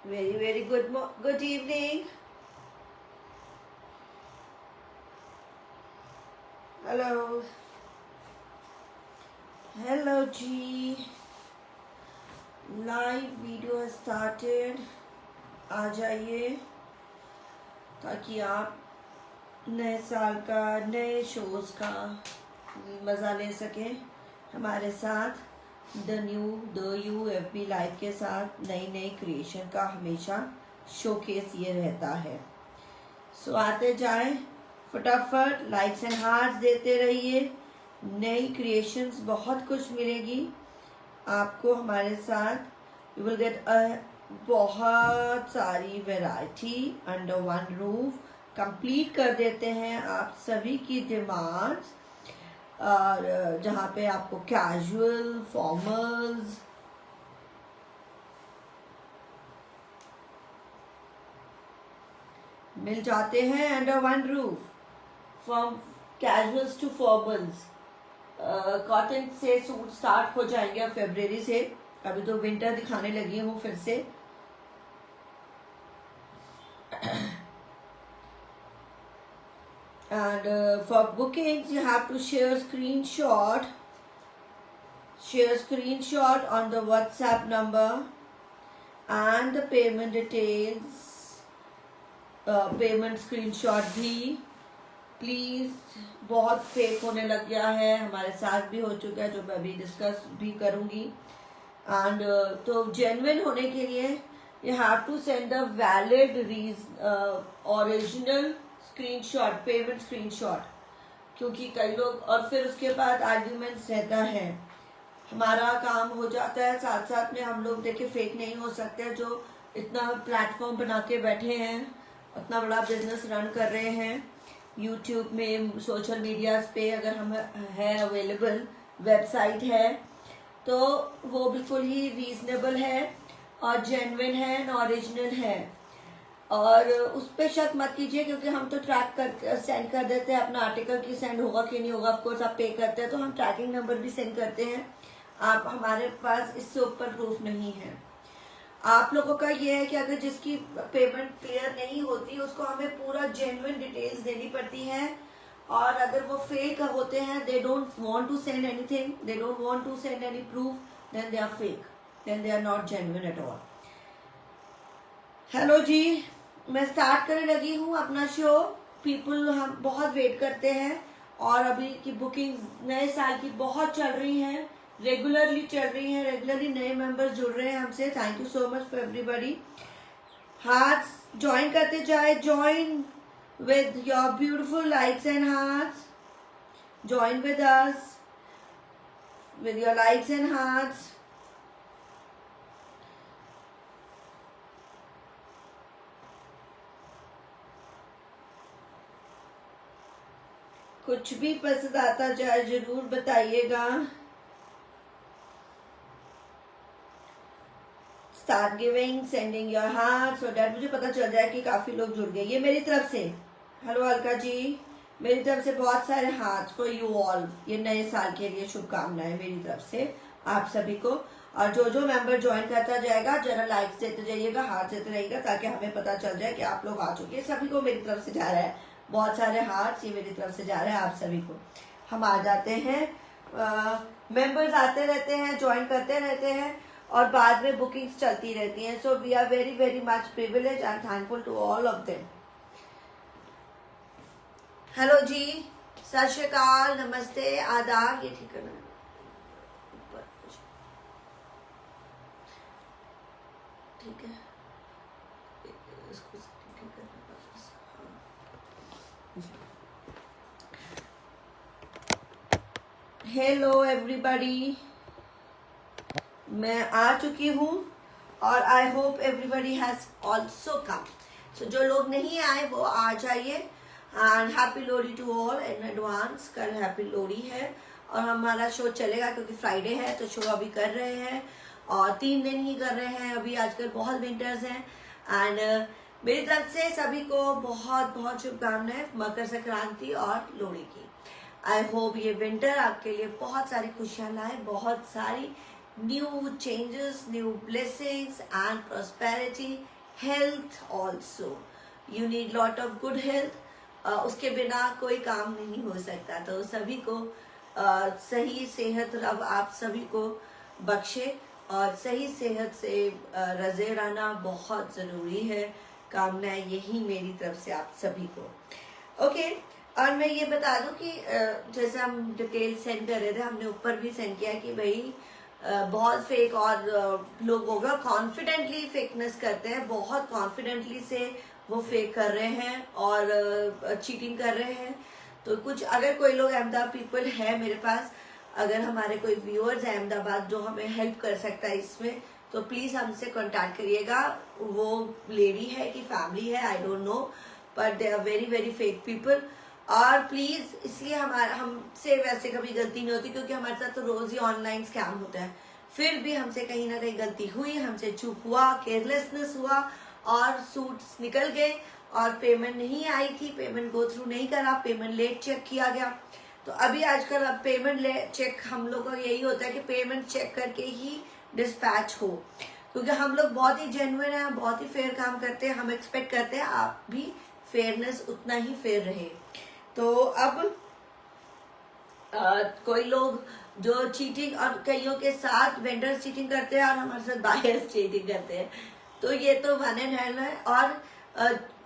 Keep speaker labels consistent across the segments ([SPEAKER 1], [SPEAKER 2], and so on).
[SPEAKER 1] Very good evening. Hello. Hello ji. Live video has started. आ जाइए ताकि आप नए साल का, नए शोज का मज़ा ले सकें हमारे साथ. द UFB लाइव के साथ नई क्रिएशन का हमेशा शोकेस ये रहता है. सो आते जाएं फटाफट, लाइक्स एंड हार्ट्स देते रहिए. नई क्रिएशंस बहुत कुछ मिलेगी आपको हमारे साथ. यू विल गेट बहुत सारी variety under one roof. Complete कर देते हैं आप सभी की डिमांड्स, और जहाँ पे आपको कैजुअल, फॉर्मल्स, मिल जाते हैं under one roof. From casuals to formals. Cotton से सूट स्टार्ट हो जाएंगे अब फरवरी से. अभी तो विंटर दिखाने लगी हूँ फिर से. And for bookings you have to share screenshot on the WhatsApp number and the payment details. Payment screenshot भी प्लीज. बहुत फेक होने लग गया है, हमारे साथ भी हो चुका है, जो मैं अभी डिस्कस भी करूंगी. एंड तो जेन्युइन होने के लिए you have to send a valid original screenshot, payment screenshot. क्योंकि कई लोग, और फिर उसके बाद आर्ग्यूमेंट्स रहता है. हमारा काम हो जाता है, साथ साथ में हम लोग देखिए फेक नहीं हो सकते. जो इतना प्लेटफॉर्म बना के बैठे हैं, इतना बड़ा बिजनेस रन कर रहे हैं यूट्यूब में, सोशल मीडियाज पे अगर हम है अवेलेबल, वेबसाइट है, तो वो बिल्कुल ही रीजनेबल है और जेन्युइन है और ओरिजिनल है. और उस पर शक मत कीजिए, क्योंकि हम तो ट्रैक कर सेंड कर देते हैं अपना आर्टिकल की सेंड होगा कि नहीं होगा. ऑफकोर्स आप पे करते हैं तो हम ट्रैकिंग नंबर भी सेंड करते हैं. आप, हमारे पास इससे ऊपर प्रूफ नहीं है. आप लोगों का ये है कि अगर जिसकी पेमेंट क्लियर नहीं होती उसको हमें पूरा जेन्युइन डिटेल्स देनी पड़ती है. और अगर वो फेक होते हैं, they don't want to send anything, they don't want to send any proof, then they are fake, then they are not genuine at all. Hello जी, मैं स्टार्ट करने लगी हूँ अपना शो. पीपल हम बहुत वेट करते हैं, और अभी की बुकिंग नए साल की बहुत चल रही हैं, रेगुलरली चल रही हैं. रेगुलरली नए मेंबर्स जुड़ रहे हैं हमसे. Thank you so much for everybody. Hearts join करते जाए. Join with your beautiful likes and hearts. Join with us with your likes and hearts. कुछ भी पसंद आता जाए जरूर बताइएगा. Start giving, sending your heart, so that मुझे पता चल जाए कि काफी लोग जुड़ गए. ये मेरी तरफ से, हेलो अलका जी, मेरी तरफ से बहुत सारे हार्ट फॉर यू ऑल. ये नए साल के लिए शुभकामनाएं मेरी तरफ से आप सभी को. और जो मेंबर ज्वाइन करता जाएगा जरा लाइक्स देते जाइएगा, हार्ट देते रहिएगा, ताकि हमें पता चल जाए कि आप लोग आ चुके हैं. सभी को मेरी तरफ से जा रहा है बहुत सारे हार्ट्स, ये मेरी तरफ से जा रहे हैं आप सभी को. हम आ जाते हैं, मेंबर्स आते रहते हैं, ज्वाइन करते रहते हैं, और बाद में बुकिंग्स चलती रहती हैं. So we are very much privilege and thankful to all of them. Hello जी, सत श्री अकाल, नमस्ते, आदाब. ये ठीक करना है, ठीक है, इसको ठीक करना. हेलो एवरीबॉडी, मैं आ चुकी हूँ, और I hope everybody has also come. So जो लोग नहीं आए वो आ जाइए. And happy Lohri to all in advance. कल हैप्पी लोहड़ी है, और हमारा शो चलेगा क्योंकि फ्राइडे है, तो शो अभी कर रहे हैं, और 3 दिन ही कर रहे हैं. अभी आजकल बहुत विंटर्स हैं. एंड मेरी तरफ से सभी को बहुत बहुत शुभकामनाएं मकर संक्रांति और लोहड़ी की. आई होप ये विंटर आपके लिए बहुत सारी खुशियां लाए, बहुत सारी new changes, new blessings and prosperity, health also. You need lot of good health. उसके बिना कोई काम नहीं हो सकता, तो सभी को सही सेहत रब आप सभी को बख्शे, और सही सेहत से रजे रहना बहुत ज़रूरी है। कामनाएं यही मेरी तरफ से आप सभी को। ओके, और मैं ये बता दूं कि जैसे हम डिटेल सेंड कर रहे थे, हमने ऊपर भी सेंड किया कि भाई बहुत फेक और लोग होगा कॉन्फिडेंटली फेकनेस करते हैं, बहुत कॉन्फिडेंटली से वो फेक कर रहे हैं और चीटिंग कर रहे हैं। तो कुछ अगर कोई लोग अहमदाबाद पीपल है मेरे पास, अगर हमारे कोई व्यूअर्स हैं अहमदाबाद जो हमें हेल्प कर सकता है इसमें, तो प्लीज़ हमसे कांटेक्ट करिएगा। वो लेडी है कि फैमिली है I don't know, but they are very very fake people. और प्लीज़ इसलिए हमसे वैसे कभी गलती नहीं होती, क्योंकि हमारे साथ तो रोज़ ही ऑनलाइन स्कैम होता है। फिर भी हमसे कहीं ना कहीं गलती हुई, हमसे चूक हुआ, केयरलेसनेस हुआ और सूट्स निकल गए और पेमेंट नहीं आई थी, पेमेंट गो थ्रू नहीं करा, पेमेंट लेट चेक किया गया। तो अभी आजकल अब पेमेंट चेक हम लोग का यही होता है कि पेमेंट चेक करके ही डिस्पैच हो, क्योंकि हम लोग बहुत ही जेन्युइन है, बहुत ही फेयर काम करते हैं। हम एक्सपेक्ट करते हैं आप भी फेयरनेस उतना ही फेयर रहे। तो अब कोई लोग जो चीटिंग, और कईयों के साथ वेंडर्स चीटिंग करते हैं और हमारे साथ बायर्स चीटिंग करते हैं, तो ये तो वन एंड हैंड है। और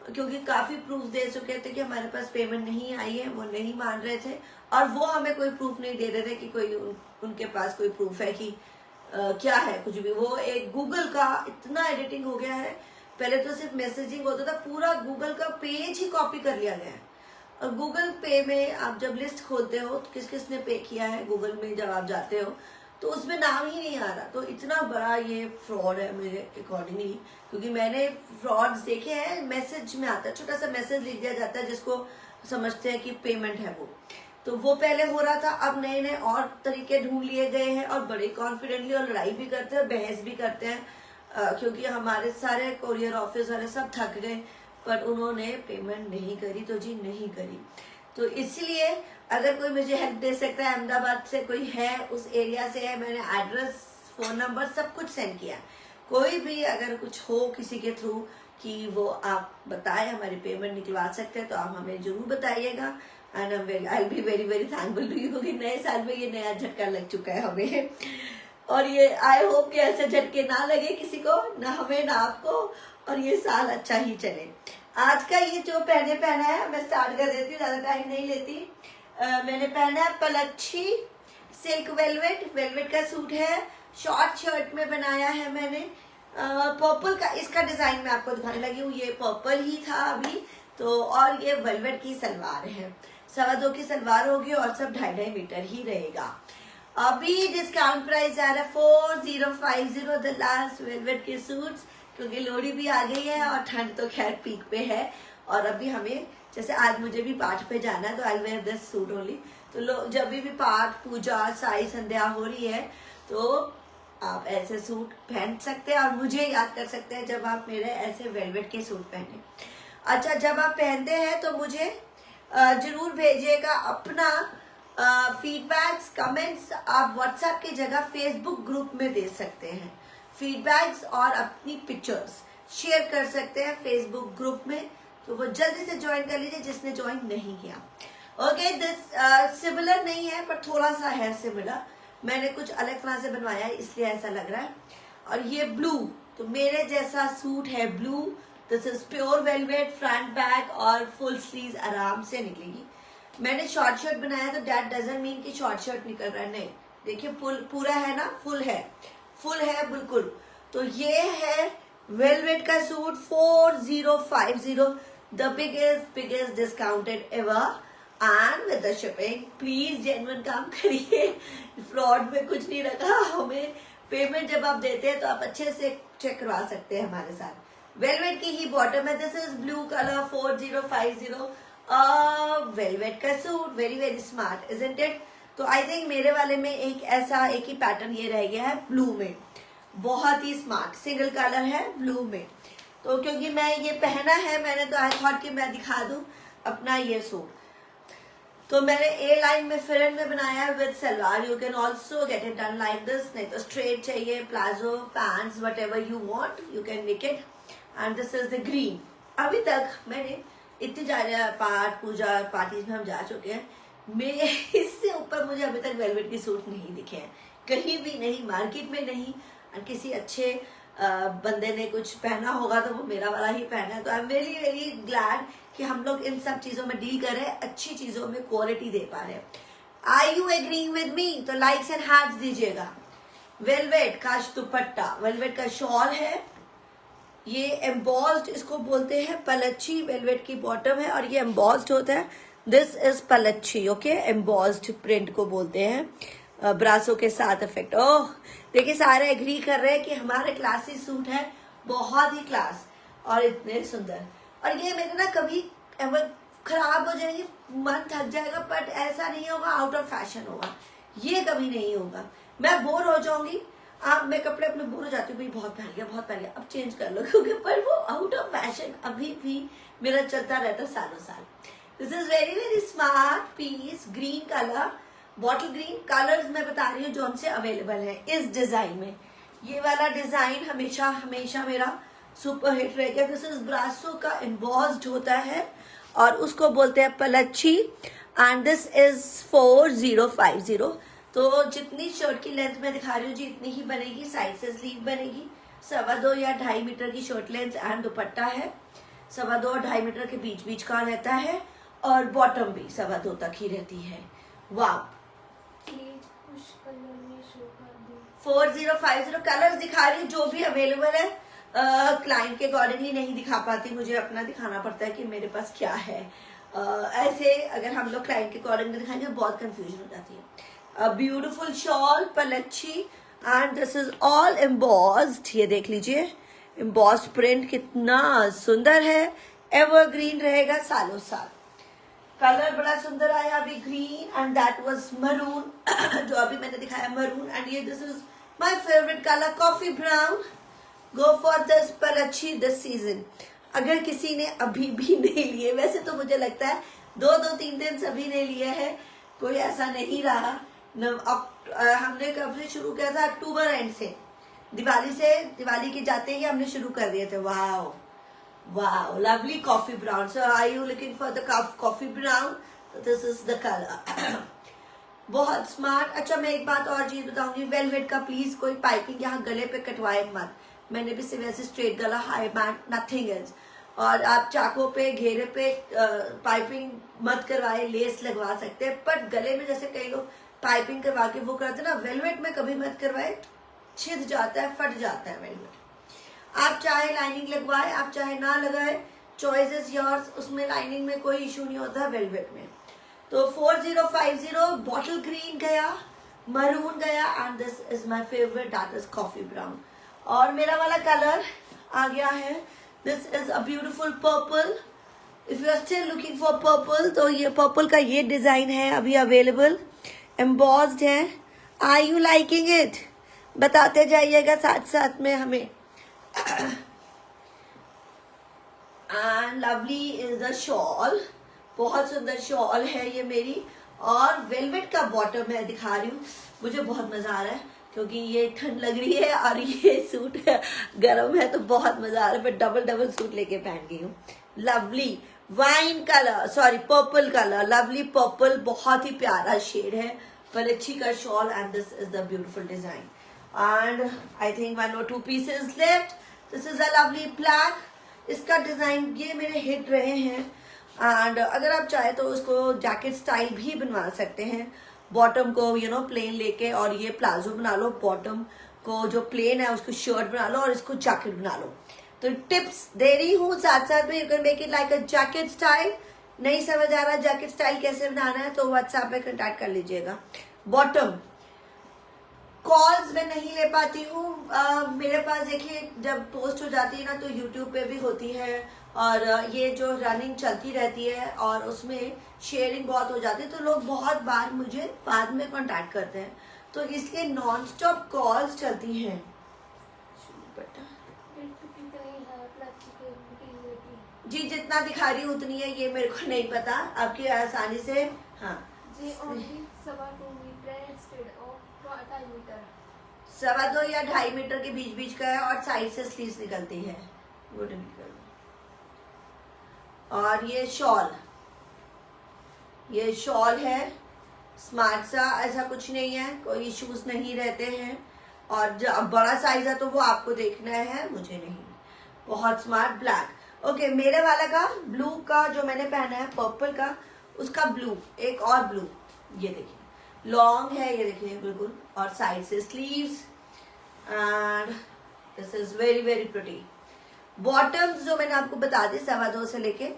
[SPEAKER 1] क्योंकि काफी प्रूफ दे चुके थे कि हमारे पास पेमेंट नहीं आई है, वो नहीं मान रहे थे, और वो हमें कोई प्रूफ नहीं दे रहे थे कि कोई उनके पास कोई प्रूफ है कि क्या है, कुछ भी। वो एक गूगल का इतना एडिटिंग हो गया है, पहले तो सिर्फ मैसेजिंग होता था, पूरा गूगल का पेज ही कॉपी कर लिया गया है। और गूगल पे में आप जब लिस्ट खोलते हो तो किस किस ने पे किया है गूगल में जब आप जाते हो, तो उसमें नाम ही नहीं आ रहा। तो इतना बड़ा ये फ्रॉड है मेरे अकॉर्डिंगली, क्योंकि मैंने फ्रॉड्स देखे हैं, मैसेज में आता है, छोटा सा मैसेज लिख दिया जाता है जिसको समझते हैं कि पेमेंट है वो। तो वो पहले हो रहा था, अब नए नए और तरीके ढूंढ लिए गए हैं और बड़े कॉन्फिडेंटली और लड़ाई भी करते हैं, बहस भी करते हैं, क्योंकि हमारे सारे कोरियर ऑफिस वाले सब थक गए, पर उन्होंने पेमेंट नहीं करी, तो जी नहीं करी। तो इसलिए अगर कोई मुझे हेल्प दे सकता है, अहमदाबाद से कोई है, उस एरिया से है, मैंने एड्रेस, फोन नंबर सब कुछ सेंड किया, कोई भी अगर कुछ हो किसी के थ्रू कि वो आप बताए हमारी पेमेंट निकलवा सकते हैं, तो आप हमें जरूर बताइएगा। And I be very very thankful to you, क्योंकि नए साल में ये नया झटका लग चुका है हमें, और ये आई होप कि ऐसे झटके ना लगे किसी को, ना हमें ना आपको, और ये साल अच्छा ही चले। आज का ये जो पहना है, मैं स्टार्ट कर देती हूँ, ज्यादा टाइम नहीं लेती। मैंने पहना है पलच्छी सिल्क वेलवेट का सूट है, शॉर्ट शर्ट में बनाया है मैंने, पर्पल का इसका डिजाइन मैं आपको दिखाने लगी हूँ, ये पर्पल ही था अभी तो। और ये वेलवेट की सलवार है, 2.25 की सलवार होगी और सब 2.5 मीटर ही रहेगा। अभी डिस्काउंट प्राइस आ रहा है 4050 द लास्ट वेलवेट के सूट्स, क्योंकि लोहड़ी भी आ गई है और ठंड तो खैर पीक पे है। और अभी हमें जैसे आज मुझे भी पाठ पे जाना है, तो आई वेयर दिस सूट ओनली। तो जब भी पाठ पूजा साई संध्या हो रही है, तो आप ऐसे सूट पहन सकते हैं और मुझे याद कर सकते हैं जब आप मेरे ऐसे वेलवेट के सूट पहने। अच्छा, जब आप पहनते हैं तो मुझे जरूर भेजिएगा अपना फीडबैक्स, कमेंट्स। आप व्हाट्सएप की जगह फेसबुक ग्रुप में दे सकते हैं फीडबैक्स, और अपनी पिक्चर्स शेयर कर सकते हैं फेसबुक ग्रुप में, तो वो जल्दी से ज्वाइन कर लीजिए जिसने ज्वाइन नहीं किया। ओके, दिस सिमिलर नहीं है पर थोड़ा सा है सिमिलर, मैंने कुछ अलग तरह से बनवाया है इसलिए ऐसा लग रहा है। और ये ब्लू, तो मेरे जैसा सूट है blue, this is pure velvet, front back और फुल स्लीव्स आराम से निकलेगी। मैंने शॉर्ट शर्ट बनाया तो दैट डजंट मीन कि शॉर्ट शर्ट निकल रहा है, नहीं, देखिए पूरा है ना, फुल है बिल्कुल। तो ये है वेलवेट का suit 4050, the biggest discounted ever and with the shipping. Please genuine काम करिए, फ्रॉड में कुछ नहीं रखा। हमें पेमेंट जब आप देते हैं तो आप अच्छे से चेक करवा सकते हैं हमारे साथ। वेलवेट की ही बॉटम है, this is blue colour 4050, velvet का suit, very very smart isn't it. तो आई थिंक मेरे वाले में एक ही पैटर्न ये रह गया है ब्लू में, बहुत ही स्मार्ट सिंगल कलर है ब्लू में। तो क्योंकि मैं ये पहना है मैंने, तो आई थॉट कि मैं दिखा दूं अपना ये सूट। तो मैंने ए लाइन में फ्रंट में बनाया है with salwar. You can also get it done like this. नहीं तो स्ट्रेट चाहिए, palazzo, pants, what ever you want you can make it. And this is the green. अभी तक मैंने इतनी ज्यादा पाठ पूजा पार्टीज में हम जा चुके हैं, मैं इससे ऊपर मुझे अभी तक वेलवेट की सूट नहीं दिखे हैं, कहीं भी नहीं, मार्केट में नहीं. और किसी अच्छे बंदे ने कुछ पहना होगा तो वो मेरा वाला ही पहना है. तो I am very very glad कि हम लोग इन सब चीजों में डील कर रहे हैं, अच्छी चीजों में क्वालिटी दे पा रहे हैं. Are you agreeing with me? तो लाइक्स एंड हार्ट्स दीजिएगा. वेलवेट का दुपट्टा, वेलवेट का शॉल है, ये एम्बॉस्ड इसको बोलते हैं, पलच्छी वेलवेट की बॉटम है और ये एम्बॉस्ड होता है. दिस इज पलच्छी. ओके, एम्बॉस्ड प्रिंट को बोलते हैं, ब्रासों के साथ इफेक्ट. ओह देखिए, सारे एग्री कर रहे हैं कि हमारे क्लासी सूट है, बहुत ही क्लास और इतने सुंदर. और ये मेरे ना कभी खराब हो जाएंगे, मन थक जाएगा, बट ऐसा नहीं होगा आउट ऑफ फैशन होगा, ये कभी नहीं होगा. मैं बोर हो जाऊंगी, आप मैं कपड़े अपने बोर हो जाती हूँ, भाई बहुत पहन गया बहुत पहन गया, अब चेंज कर लो, क्योंकि पर वो आउट ऑफ फैशन अभी भी मेरा चलता रहता सालों साल. This is very very smart piece. Green colour, bottle green colours मैं बता रही हूँ जो हमसे अवेलेबल है इस डिजाइन में. ये वाला डिजाइन हमेशा हमेशा मेरा सुपर हिट रहेगा. दिस इज ब्रासो का एम्बॉस्ड होता है और उसको बोलते हैं पलच्छी. And this is 4050. तो जितनी शर्ट की लेंथ मैं दिखा रही हूँ जी इतनी ही बनेगी. साइड से स्लीव बनेगी, 2.25 या 2.5 मीटर की शर्ट लेंथ एंड दुपट्टा है. 2.25 और 2.5 मीटर के बीच बीच का रहता है और बॉटम भी 2.25 तक ही रहती है. वाह, 4050 कलर्स दिखा रही हूँ जो भी अवेलेबल है. क्लाइंट के अकॉर्डिंगली नहीं दिखा पाती, मुझे अपना दिखाना पड़ता है कि मेरे पास क्या है. ऐसे अगर हम लोग क्लाइंट के अकॉर्डिंगली दिखाएंगे बहुत कंफ्यूजन हो जाती है. ब्यूटीफुल शॉल पलच्छी and this is all embossed. ये देख लीजिए, एम्बॉस्ड प्रिंट कितना सुंदर है, एवरग्रीन रहेगा सालों साल. कलर बड़ा सुंदर आया अभी, green and that was maroon जो अभी मैंने दिखाया मरून. एंड ये this is my favourite colour coffee brown. Go for this पलच्छी दिस सीजन. अगर किसी ने अभी भी नहीं लिए, वैसे तो मुझे लगता है 2-3 दिन सभी ने लिए हैं, कोई ऐसा नहीं रहा. अब हमने कब से शुरू किया था? अक्टूबर एंड से, दिवाली के जाते ही हमने शुरू कर दिए थे. Wow wow, lovely coffee brown. So are you looking for the coffee brown? This is the colour. बहुत स्मार्ट. अच्छा, मैं एक बात और चीज बताऊंगी, वेलवेट का प्लीज कोई पाइपिंग यहाँ गले पे कटवाए मत. मैंने भी सिर्फ ऐसे स्ट्रेट गला, हाई बैंड, नथिंग एल्स. और आप चाकों पे घेरे पे पाइपिंग मत करवाए, लेस लगवा सकते हैं, बट गले में जैसे कई लोग पाइपिंग करवा के वो करते हैं ना, वेलवेट में कभी मत करवाए, छिद जाता है, फट जाता है वेलवेट. आप चाहे लाइनिंग लगवाए, आप चाहे ना लगाए, चॉइस इज योर्स. उसमें लाइनिंग में कोई इशू नहीं होता वेलवेट में. तो 4050 बॉटल ग्रीन गया, मरून गया and this is my favourite, that is coffee brown. और मेरा वाला कलर आ गया है, this is a beautiful purple. If you are still looking for purple, तो ये पर्पल का ये डिजाइन है अभी अवेलेबल, एम्बॉस्ड है. Are you liking it? बताते जाइएगा साथ साथ में हमें. And lovely is the shawl, बहुत सुंदर शॉल है ये मेरी. और वेलवेट का बॉटम मैं दिखा रही हूँ. मुझे बहुत मजा आ रहा है क्योंकि ये ठंड लग रही है और ये सूट गर्म है तो बहुत मजा आ रहा है. मैं डबल सूट लेके पहन गई हूँ. Lovely wine colour, sorry purple colour, lovely purple, बहुत ही प्यारा शेड है. पलच्छी का shawl and this is the beautiful design. And I think 1 or 2 pieces left. This is a lovely black. इसका डिजाइन ये मेरे हिट रहे हैं. एंड अगर आप चाहे तो उसको जैकेट स्टाइल भी बनवा सकते हैं. बॉटम को प्लेन लेके और ये प्लाजो बना लो, बॉटम को जो प्लेन है उसको शर्ट बना लो और इसको जैकेट बना लो. तो टिप्स दे रही हूँ साथ साथ में. You can make it like a jacket style. नहीं समझ आ रहा जैकेट स्टाइल कैसे बनाना है तो व्हाट्सएप पे कांटेक्ट कर लीजिएगा. बॉटम कॉल्स मैं नहीं ले पाती हूँ. मेरे पास देखिए जब पोस्ट हो जाती है ना तो यूट्यूब पे भी होती है और ये जो रनिंग चलती रहती है और उसमें शेयरिंग बहुत हो जाती है, तो लोग बहुत बार मुझे बाद में कांटेक्ट करते हैं, तो इसलिए नॉन स्टॉप कॉल्स चलती हैं. जी जितना दिखा रही हूँ उतनी है, ये मेरे को नहीं पता, आपकी आसानी से। हाँ
[SPEAKER 2] जी only 2.25 metre instead of 2.5 metre.
[SPEAKER 1] 2.25 या 2.5 मीटर के बीच बीच का है और साइड से स्लीव्स निकलती है। गुड। और ये शॉल है, स्मार्ट सा, ऐसा कुछ नहीं है, कोई इश्यूज नहीं रहते हैं। और जो बड़ा साइज है तो वो आपको देखना है, मुझे नहीं। बहुत स्मार्ट ब्लैक। ओके, मेरे वाला का ब्लू का जो मैंने पहना है, पर्पल का, उसका ब्लू, एक और ब्लू, ये देखिए लॉन्ग है, ये देखिए बिल्कुल, और साइड से sleeves, and this is very very pretty. Bottoms जो मैंने आपको बता दी 2.25 से लेके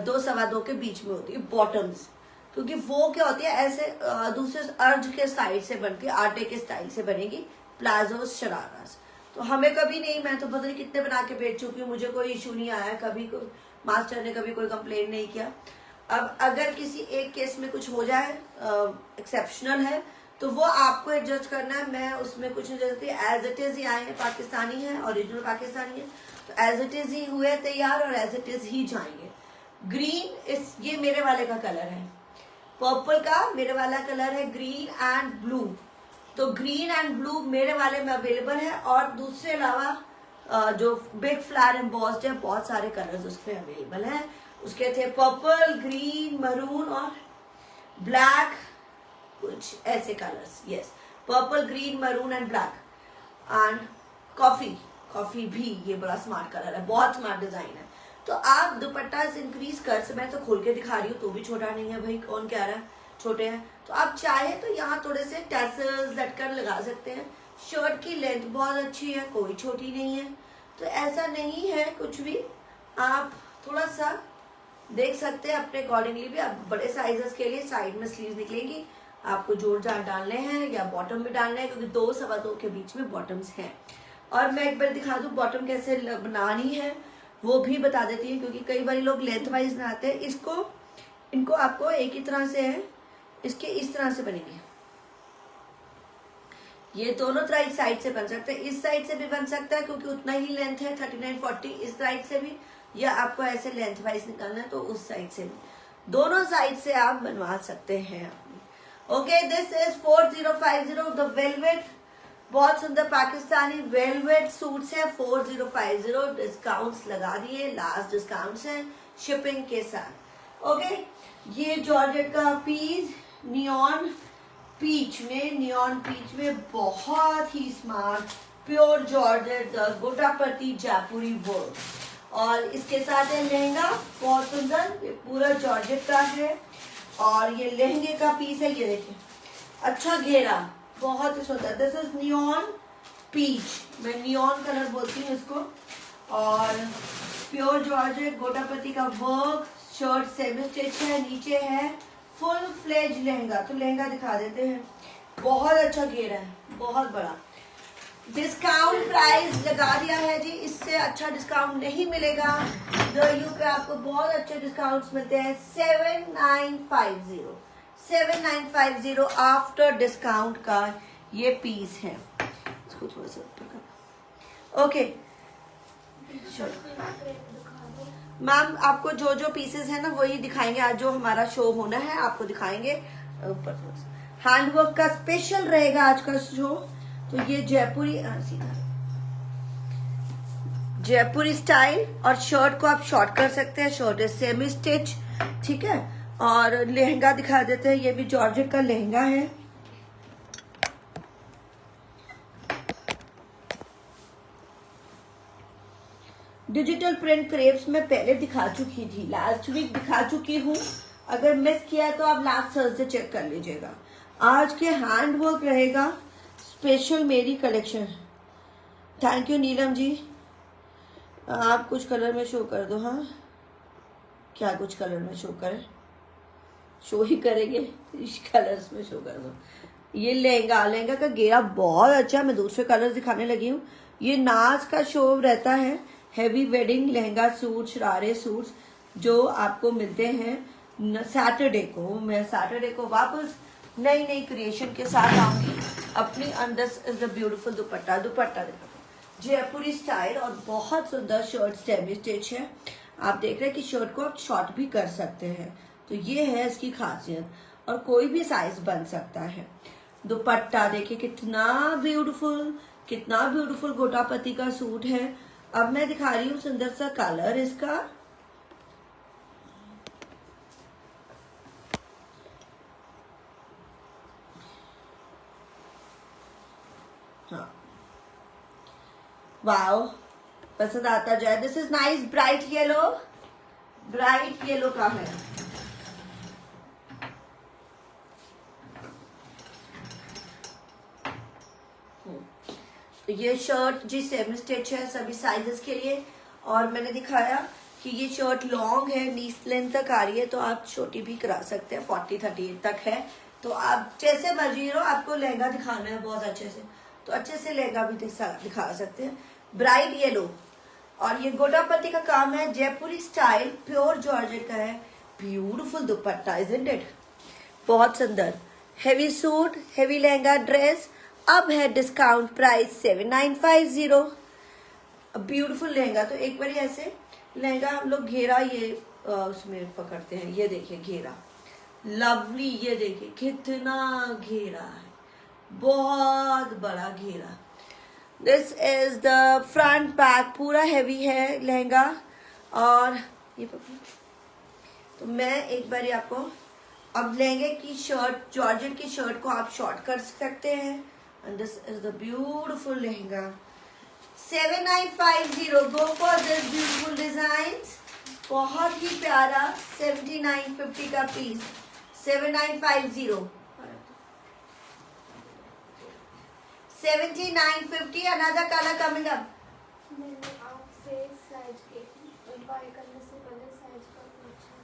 [SPEAKER 1] 2.25 के बीच में होती है बॉटम्स, क्योंकि वो क्या होती है ऐसे दूसरे अर्ज के साइड से बनती है, आटे के स्टाइल से बनेगी, प्लाजो शरारास। तो हमें कभी नहीं, मैं तो पता नहीं कितने बना के बेच चुकी हूँ, मुझे कोई इशू नहीं आया, कभी मास्टर ने कभी कोई कंप्लेन नहीं किया। अब अगर किसी एक केस में कुछ हो जाए, एक्सेप्शनल है, तो वो आपको एडजस्ट करना है, मैं उसमें कुछ नहीं करती। एज इट इज ही आए हैं, पाकिस्तानी है, ओरिजिनल पाकिस्तानी है, तो एज इट इज ही हुए तैयार और एज इट इज ही जाएंगे। ग्रीन ये मेरे वाले का कलर है, पर्पल का मेरे वाला कलर है ग्रीन एंड ब्लू, तो ग्रीन एंड ब्लू मेरे वाले में अवेलेबल है। और दूसरे अलावा जो बिग फ्लावर एम्बॉस्ड है, बहुत सारे कलर्स उसमें अवेलेबल है। उसके थे पर्पल, ग्रीन, मरून और ब्लैक, कुछ ऐसे colours. Yes, purple, green, maroon and black and coffee भी, ये बड़ा स्मार्ट कलर है, बहुत स्मार्ट डिजाइन है। तो आप दुपट्टा इंक्रीज कर से, मैं तो खोल के दिखा रही हूँ तो भी छोटा नहीं है भाई, कौन कह रहा है छोटे हैं। तो आप चाहे तो यहाँ थोड़े से टैसल्स लटकन लगा सकते हैं। शर्ट की लेंथ बहुत अच्छी है, कोई छोटी नहीं है, तो ऐसा नहीं है कुछ भी, आप थोड़ा सा देख सकते हैं अपने अकॉर्डिंगली भी। आप बड़े साइजेस के लिए साइड में स्लीव निकलेंगी, आपको जोड़ जाड़ डालने हैं या बॉटम में डालने हैं, क्योंकि 2-2.25 के बीच में बॉटम्स हैं। और मैं एक बार दिखा दूँ बॉटम कैसे बनानी है, वो भी बता देती हूँ, क्योंकि कई बार लोग लेंथ वाइज बनाते हैं। इनको आपको एक ही तरह से है, इसके इस तरह से बनेंगे, ये दोनों तरह इस साइड से बन सकते हैं, इस साइड से भी बन सकता है क्योंकि उतना ही लेंथ है 39-40, इस साइड से भी, या आपको ऐसे लेंथ वाइज निकालना है तो उस साइड से भी, दोनों साइड से आप बनवा सकते हैं। Okay, this is 4050 the velvet, बहुत सुंदर पाकिस्तानी वेलवेट सूट्स है 4050, डिस्काउंट्स लगा दिए, लास्ट डिस्काउंट्स हैं शिपिंग के साथ। ओके, ये जॉर्जेट का पीस नियॉन पीच में बहुत ही स्मार्ट प्योर जॉर्जेट गोटापट्टी जयपुरी वर्क, और इसके साथ है लहंगा, बहुत सुंदर, ये पूरा जॉर्जेट का है। और ये लहंगे का पीस है, ये देखिए अच्छा घेरा, बहुत ही सुंदर। दिस इज नियॉन पीच, मैं नियॉन कलर बोलती हूँ इसको, और प्योर जॉर्जेट गोटापट्टी का वर्क, शर्ट सेमी स्टिच है, नीचे है फुल फ्लेज लहंगा। तो लहंगा दिखा देते हैं, बहुत अच्छा घेरा है, बहुत बड़ा। डिस्काउंट प्राइस लगा दिया है जी, इससे अच्छा डिस्काउंट नहीं मिलेगा। दयू पे आपको बहुत अच्छे डिस्काउंट्स मिलते हैं, 7950 आफ्टर डिस्काउंट का ये पीस है। इसको थोड़ा सा ऊपर कर। ओके मैम, आपको जो जो पीसेस है ना वही दिखाएंगे, आज जो हमारा शो होना है आपको दिखाएंगे। ऊपर हैंडवर्क का स्पेशल रहेगा आज का शो। तो ये जयपुरी स्टाइल, और शर्ट को आप शॉर्ट कर सकते हैं, शर्ट है सेमी स्टिच, ठीक है। और लहंगा दिखा देते हैं, ये भी जॉर्जेट का लहंगा है, डिजिटल प्रिंट क्रेप्स में पहले दिखा चुकी थी, लास्ट वीक दिखा चुकी हूँ, अगर मिस किया तो आप लास्ट थर्सडे चेक कर लीजिएगा। आज के हैंडवर्क रहेगा स्पेशल मेरी collection. Thank you Neelam ji, आप कुछ कलर में शो कर दो। हाँ, क्या कुछ कलर में शो करें, शो ही करेंगे, इस कलर्स में शो कर दो। ये लहंगा का घेरा बहुत अच्छा, मैं दूसरे कलर दिखाने लगी हूँ। ये नाज का शो रहता है, हैवी वेडिंग लहंगा सूट, शरारे सूट्स जो आपको मिलते हैं सैटरडे को। मैं सैटरडे को वापस नई क्रिएशन के साथ आऊंगी अपनी। अंदर इज द ब्यूटीफुल दुपट्टा देखो, जयपुरी स्टाइल, और बहुत सुंदर शर्ट सेमी स्टिच है। आप देख रहे हैं कि शर्ट को आप शॉर्ट भी कर सकते हैं। तो ये है इसकी खासियत, और कोई भी साइज बन सकता है। दुपट्टा देखिए कितना ब्यूटीफुल गोटापति का सूट है। अब मैं दिखा रही हूँ सुंदर सा कलर इसका। हाँ, वाओ, पसंद आता जाए। This is nice bright yellow का है। तो ये शर्ट जी सेम स्टिच है सभी साइजेस के लिए, और मैंने दिखाया कि ये शर्ट लॉन्ग है, नी लेंथ तक आ रही है, तो आप छोटी भी करा सकते हैं, 40-38 तक है। तो आप जैसे मर्जी हो, आपको लहंगा दिखाना है बहुत अच्छे से, तो अच्छे से लहंगा भी दिखा सकते हैं। ब्राइट येलो, और ये गोटापति का काम है, जयपुरी स्टाइल, प्योर जॉर्जेट का है। ब्यूटीफुल दुपट्टा, इजंट इट, बहुत सुंदर। Heavy suit, heavy lehenga dress, अब है डिस्काउंट प्राइस 7950। ब्यूटीफुल लहंगा। तो एक बार ऐसे लहंगा हम लोग घेरा ये उसमें पकड़ते हैं, ये देखिए घेरा, लवली, ये देखिए कितना घेरा है, बहुत बड़ा घेरा। This is the front back, पूरा हैवी है लहंगा। और ये तो मैं एक बार आपको, अब लहंगे की शर्ट, जॉर्जेट की शर्ट को आप शॉर्ट कर सकते हैं। And this is the beautiful lehenga. 7950, go for this beautiful design, बहुत ही प्यारा। 7950 का पीस, 7950, 7950। Another colour coming up.
[SPEAKER 2] मैंने आपसे साइज के बाय करने से पहले साइज का पूछा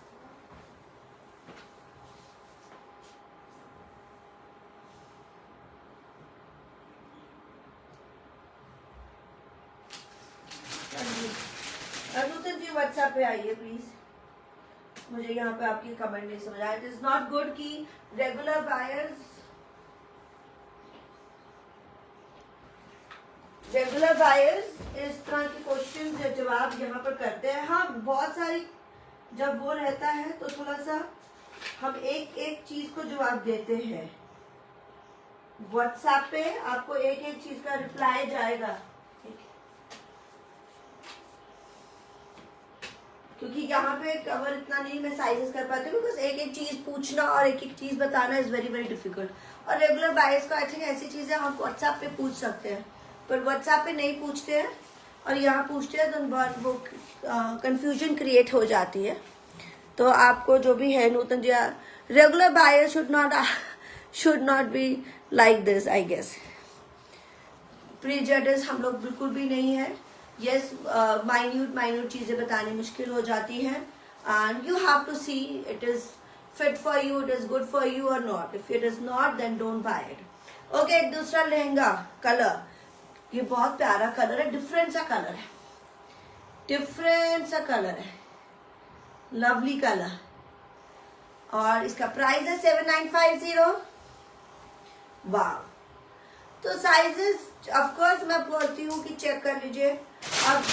[SPEAKER 2] था।
[SPEAKER 1] नूतन जी व्हाट्सएप पे आइए प्लीज, मुझे यहाँ पे आपकी कमेंट नहीं समझ आया। इट इज नॉट गुड कि रेगुलर बायर्स इस तरह के क्वेश्चन जवाब यहाँ पर करते हैं। हाँ, बहुत सारी जब वो रहता है तो थोड़ा सा हम एक एक चीज को जवाब देते हैं। व्हाट्सएप पे आपको एक एक चीज का रिप्लाई जाएगा, क्योंकि यहाँ पे कवर इतना नहीं मैं साइजेस कर पाती हूँ, बिकॉज एक एक चीज पूछना और एक एक चीज बताना इज वेरी वेरी डिफिकल्ट। और रेगुलर बायर्स का आई थिंक ऐसी चीजें हम व्हाट्सएप पे पूछ सकते हैं, पर व्हाट्सएप पे नहीं पूछते हैं और यहाँ पूछते हैं, तो बहुत वो कंफ्यूजन क्रिएट हो जाती है। तो आपको जो भी है Nutan ji, regular buyer should not be like this, I guess. Prejudice हम लोग बिल्कुल भी नहीं है। यस, माइन्यूट चीजें बतानी मुश्किल हो जाती हैं, and you have to see it is fit for you, it is good for you और not. If it is not, then don't buy it. Okay, दूसरा लहंगा कलर, ये बहुत प्यारा कलर है, डिफरेंट सा कलर है, लवली कलर, और इसका प्राइस है 7950। वाह। तो साइजेस ऑफ कोर्स मैं बोलती हूँ कि चेक कर लीजिए। अब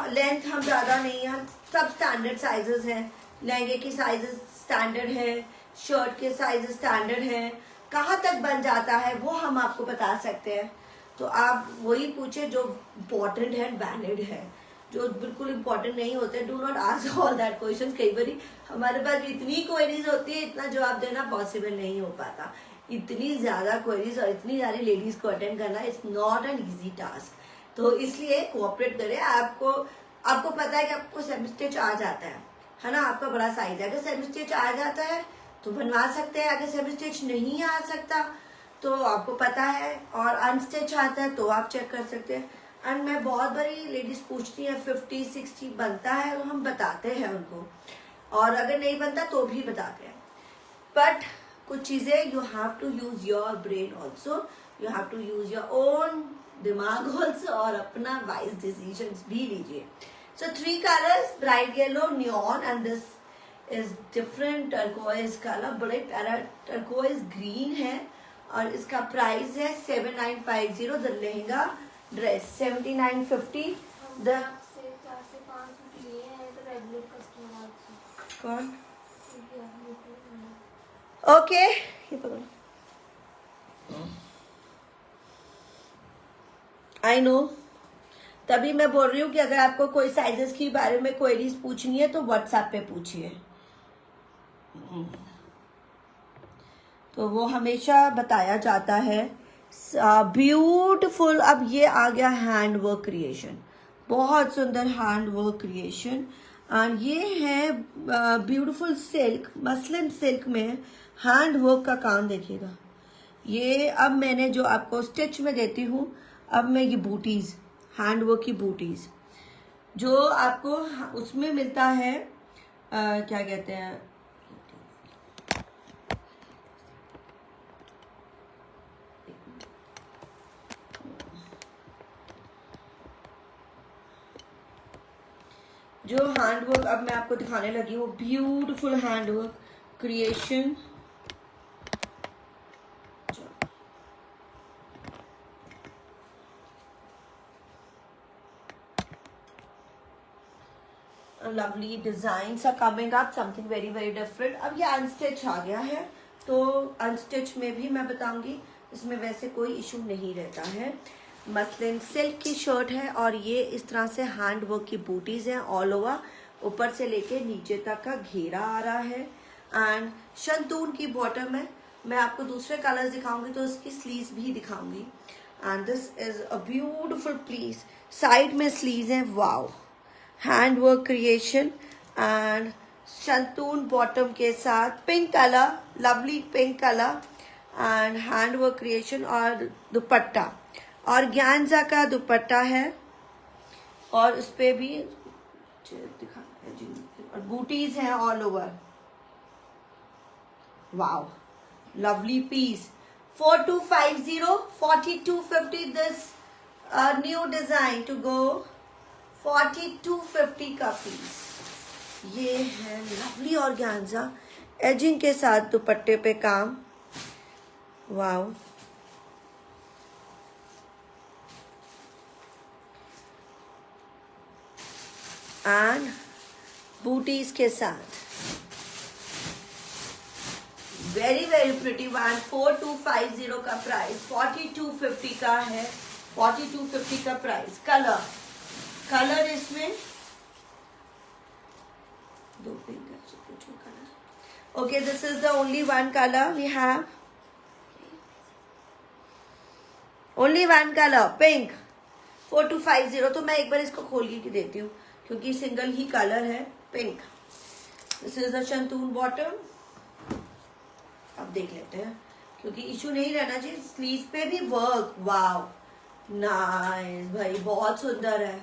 [SPEAKER 1] लेंथ हम ज्यादा नहीं है, सब स्टैंडर्ड साइजेस हैं। लहंगे की साइजेस स्टैंडर्ड है, शर्ट के साइजेस स्टैंडर्ड हैं। कहाँ तक बन जाता है वो हम आपको बता सकते हैं। तो आप वही पूछे जो इम्पोर्टेंट है, वैलिड है। जो बिल्कुल इम्पोर्टेंट नहीं होते, do not ask all that question. कई बार हमारे पास इतनी क्वेरीज होती है, इतना जवाब देना पॉसिबल नहीं हो पाता। इतनी ज्यादा क्वेरीज और इतनी सारी लेडीज को अटेंड करना it's not an easy task. तो इसलिए कोऑपरेट करें। आपको पता है कि आपको सेमी स्टिच आ जाता है ना, आपका बड़ा साइज है। अगर सेमी स्टिच आ जाता है तो बनवा सकते हैं, अगर सेमी स्टिच नहीं आ सकता तो आपको पता है, और अनस्टिच आता है तो आप चेक कर सकते हैं। एंड मैं बहुत बड़ी लेडीज पूछती हैं 50-60 बनता है, तो हम बताते हैं उनको, और अगर नहीं बनता तो भी बताते हैं। बट कुछ चीजें you have to use your brain also, you have to use your own दिमाग ऑल्सो, और अपना वाइज डिसीजंस भी लीजिए। So 3 colours, bright yellow, neon, and this is different turquoise colour, बड़े प्यारा टर्कोइज ग्रीन है, और इसका प्राइस है 7950। The lehenga dress 7950। द
[SPEAKER 2] आपसे 4 से 5 लिए हैं, तो रेगुलर
[SPEAKER 1] कौन?
[SPEAKER 2] ये निकल
[SPEAKER 1] ओके, ये पकड़ो। आई नो, तभी मैं बोल रही हूँ कि अगर आपको कोई साइजेस के बारे में क्वेरीज पूछनी है तो व्हाट्सएप पे पूछिए, तो वो हमेशा बताया जाता है। ब्यूटीफुल। अब ये आ गया हैंड वर्क क्रिएशन, बहुत सुंदर हैंड वर्क क्रिएशन। एंड ये है ब्यूटीफुल सिल्क, मसलिन सिल्क में हैंड वर्क का काम देखिएगा। ये अब मैंने जो आपको स्टिच में देती हूँ, अब मैं ये बूटीज, हैंड वर्क की बूटीज जो आपको उसमें मिलता है, क्या कहते हैं, जो हैंडवर्क अब मैं आपको दिखाने लगी हूँ, beautiful handwork creation. Lovely design are coming up, something very very different. अब ये अनस्टिच आ गया है, तो अनस्टिच में भी मैं बताऊंगी, इसमें वैसे कोई इशू नहीं रहता है। मसलिन सिल्क की शर्ट है और ये इस तरह से हैंड वर्क की बूटीज हैं ऑल ओवर, ऊपर से लेके नीचे तक का घेरा आ रहा है। एंड शंतून की बॉटम है। मैं आपको दूसरे कलर्स दिखाऊंगी तो इसकी स्लीव्स भी दिखाऊंगी। And this is a beautiful piece, side में स्लीव्स हैं, wow, hand work creation. And shantoon bottom के साथ pink colour, lovely pink colour, and hand work creation. और दुपट्टा ऑर्गेन्जा का दुपट्टा है और उस पे भी दिखा, और बूटीज हैं all over, wow, lovely piece. 4250, 4250 this new design to go, 4250 का पीस। ये है लवली ऑर्गेन्जा, एजिंग के साथ दुपट्टे पे काम, वाओ। एंड बूटीज के साथ वेरी वेरी प्रिटी वन। 4250 का प्राइस, 4250 का है, 4250 का प्राइस। कलर इसमें दो pink colour. Okay, this is the only one colour we have, only one colour pink, 4250। तो मैं एक बार इसको खोल के देती हूँ क्योंकि सिंगल ही कलर है, pink. This is the shantoon bottom. अब देख लेते हैं क्योंकि इशू नहीं रहना चाहिए। स्लीव पे भी वर्क, वाव, नाइस भाई, बहुत सुंदर है।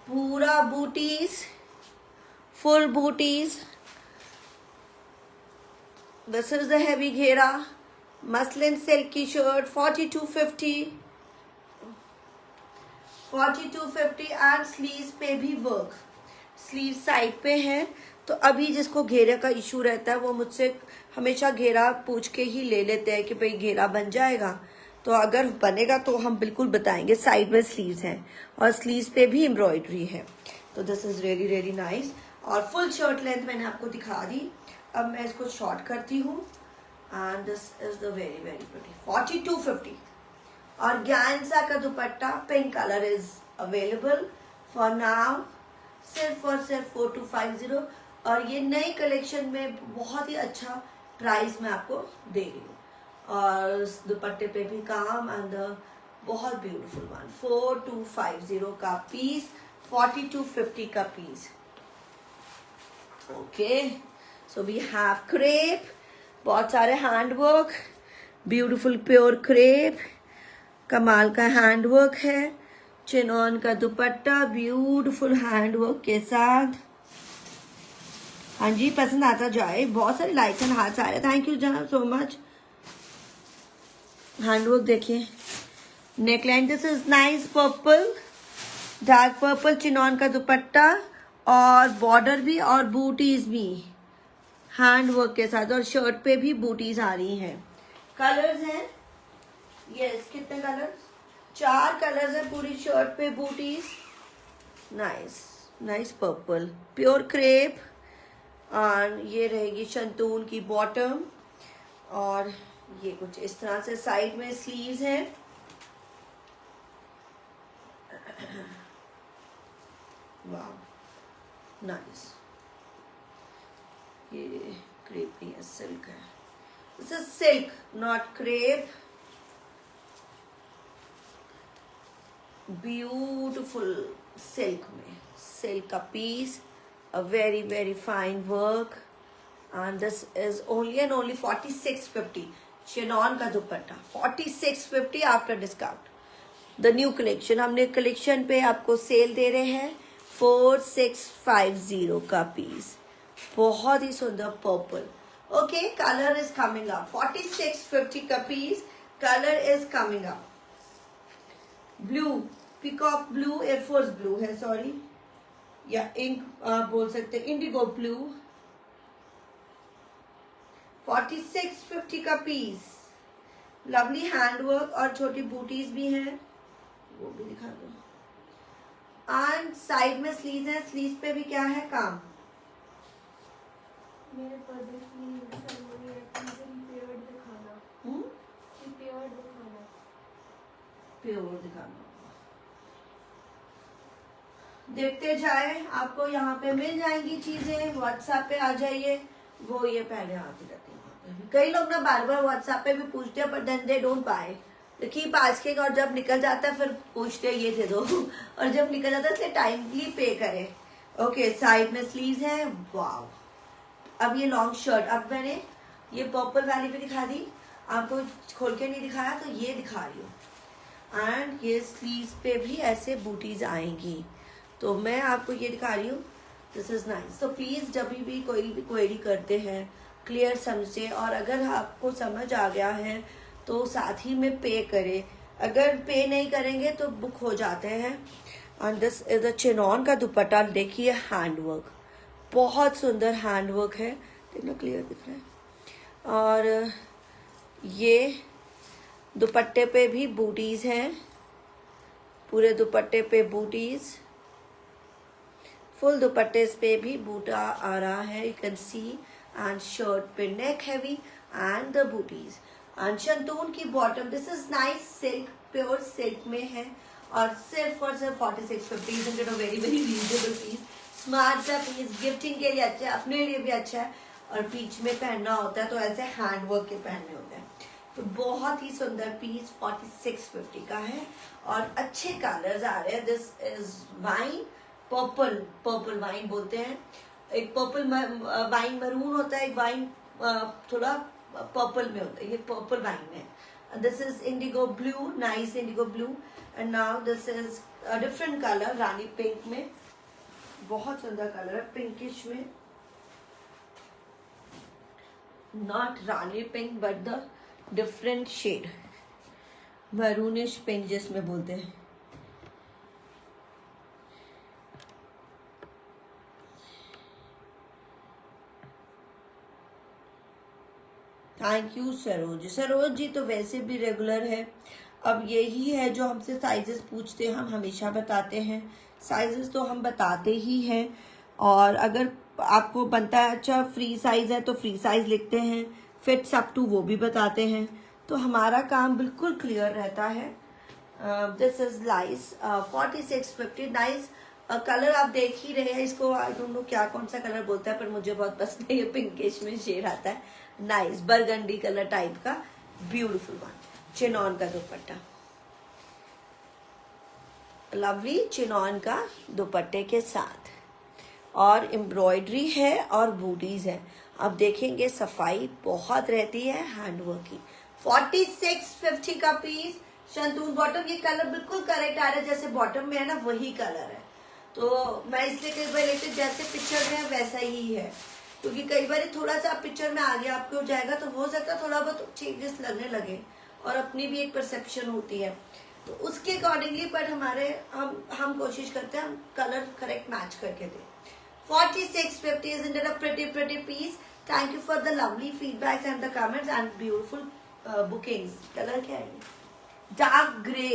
[SPEAKER 1] पूरा booties, full booties. This is the heavy घेरा, मसलिन सिल्क की शर्ट, 4250 एंड स्लीव पे भी वर्क, स्लीव साइड पे है। तो अभी जिसको घेरे का इशू रहता है वो मुझसे हमेशा घेरा पूछ के ही ले लेते हैं कि भाई घेरा बन जाएगा, तो अगर बनेगा तो हम बिल्कुल बताएंगे। साइड में स्लीव्स हैं और स्लीव्स पे भी एम्ब्रॉयडरी है, तो this is really really nice. और फुल शर्ट लेंथ मैंने आपको दिखा दी। अब मैं इसको शॉर्ट करती हूँ and this is the very very pretty, 4250। Organza का dupatta, pink colour is available for now, सिर्फ और सिर्फ 4250। और ये नई कलेक्शन में बहुत ही अच्छा प्राइस मैं आपको दे रही हूँ। और दुपट्टे पे भी काम एंड बहुत ब्यूटीफुल वन, 4250 का पीस, 4250 का piece. Okay, so we have crepe, बहुत सारे हैंडवर्क, ब्यूटीफुल प्योर क्रेप, कमाल का हैंडवर्क है। चिनॉन का दुपट्टा ब्यूटीफुल हैंडवर्क के साथ। हाँ जी, पसंद आता जाए, बहुत सारे लाइक्स एंड हार्ट्स आ रहे, थैंक यू जनाब सो मच। हैंडवर्क देखिए, neckline, this is nice purple, dark purple, chinon का दुपट्टा और बॉर्डर भी और बूटीज भी हैंडवर्क के साथ, और शर्ट पे भी बूटीज आ रही हैं। कलर्स हैं, यस, कितने कलर्स, 4 कलर्स है पूरी शर्ट पे, booties, nice nice purple, pure crepe, और ये रहेगी शंतून की बॉटम, और ये कुछ इस तरह से साइड में स्लीव्स हैं। वाह नाइस। ये क्रेप नहीं है, सिल्क है। This is silk not crepe. Beautiful silk में, सिल्क का piece, a very fine work, and this is only and only 4650 chinon का दुपट्टा 4650 after discount. The new collection, हमने कलेक्शन पे आपको सेल दे रहे हैं 4650 का पीस। बहुत ही सुंदर purple. Okay, colour is coming up. 4650 का piece, colour is coming up. Blue, peacock blue, airforce blue है, सॉरी, या इंक बोल सकते हैं, इंडिगो ब्लू। 4650 का पीस। लवली हैंडवर्क और छोटी बूटीज भी हैं, वो भी दिखा दो। एंड साइड में स्लीव्स है, स्लीव्स पे भी क्या है काम।
[SPEAKER 2] मेरे पर्दे की सर्मनी है, प्योर दिखाना, प्योर दिखाना,
[SPEAKER 1] प्योर दिखाना। देखते जाए, आपको यहाँ पे मिल जाएंगी चीजें। व्हाट्सएप पे आ जाइए। वो ये पहले आती रहती है। कई लोग ना बार बार व्हाट्सएप पे भी पूछते हैं, पर then they don't buy, keep asking, और जब निकल जाता है फिर पूछते हैं ये दे दो और जब निकल जाता है इसलिए टाइमली पे करें। ओके, साइड में स्लीव्स है। वाव, अब ये लॉन्ग शर्ट, अब मैंने ये पर्पल वाली भी दिखा दी आपको, खोल के नहीं दिखाया तो ये दिखा रही हूँ। एंड ये स्लीव्स पे भी ऐसे बूटीज आएंगी, तो मैं आपको ये दिखा रही हूँ। This is nice. तो प्लीज जब भी कोई भी क्वेरी करते हैं क्लियर समझे, और अगर आपको समझ आ गया है तो साथ ही में पे करें। अगर पे नहीं करेंगे तो बुक हो जाते हैं। And this is the chinon का दुपट्टा। देखिए हैंडवर्क, बहुत सुंदर हैंडवर्क है, देखना क्लियर दिख रहा है। और ये दुपट्टे पे भी बूटीज हैं, पूरे दुपट्टे पे बूटीज, फुल दुपट्टे पे भी बूटा आ रहा है, you can see. And shirt पे नेक हैवी एंड द बूटीज। एंड शंतून की bottom, this is nice silk, pure silk में है, और सिर्फ और सिर्फ 4650। वेरी रीजनेबल पीस, स्मार्ट सा पीस, गिफ्टिंग के लिए अच्छा है, अपने लिए भी अच्छा है, और बीच में पहनना होता है तो ऐसे हैंडवर्क के पहनने होते हैं। तो बहुत ही सुंदर पीस 4650 का है, और अच्छे कलर्स आ रहे हैं। This is wine purple, purple wine बोलते हैं। एक पर्पल वाइन मरून होता है, एक वाइन थोड़ा पर्पल में होता है, ये पर्पल वाइन है। This is indigo blue, nice indigo blue. And now this is different colour, rani pink में, बहुत सुंदर कलर है, पिंकिश में, not rani pink but the different shade, maroonish pink जिसमें बोलते हैं। Thank you Saroj. सरोज जी तो वैसे भी रेगुलर है, अब यही है जो हमसे साइजेस पूछते हैं, हम हमेशा बताते हैं, साइजेस तो हम बताते ही हैं। और अगर आपको बनता है अच्छा फ्री साइज है तो फ्री साइज लिखते हैं, फिट्स अप टू वो भी बताते हैं, तो हमारा काम बिल्कुल क्लियर रहता है। This is nice 4650, nice. Colour आप देख ही रहे हैं, इसको आई डोंट नो क्या कौन सा कलर बोलता है, पर मुझे बहुत पसंद है, ये पिंकिश में शेड आता है, नाइस बरगंडी कलर टाइप का, ब्यूटीफुल वन। चिनॉन का दुपट्टा, लवली चिनॉन का दुपट्टे के साथ, और एम्ब्रॉयडरी है और बूटीज है। अब देखेंगे सफाई बहुत रहती है हैंडवर्क की। 4650 का पीस, शंतून बॉटम, ये कलर बिल्कुल करेक्ट आ रहा है, जैसे बॉटम में है ना वही कलर है, तो मैं इसलिए कई बार लेते जैसे पिक्चर में है वैसा ही है, क्योंकि कई बार थोड़ा सा पिक्चर में आगे आपको जाएगा तो हो सकता है थोड़ा बहुत चेंजेस लगने लगे, और अपनी भी एक परसेप्शन होती है, तो उसके अकॉर्डिंगली बट हमारे हम कोशिश करते हैं हम कलर करेक्ट मैच करके दें। 4650 is indeed a pretty piece. Thank you for the lovely feedbacks and the comments and beautiful bookings. Colour क्या है? डार्क ग्रे,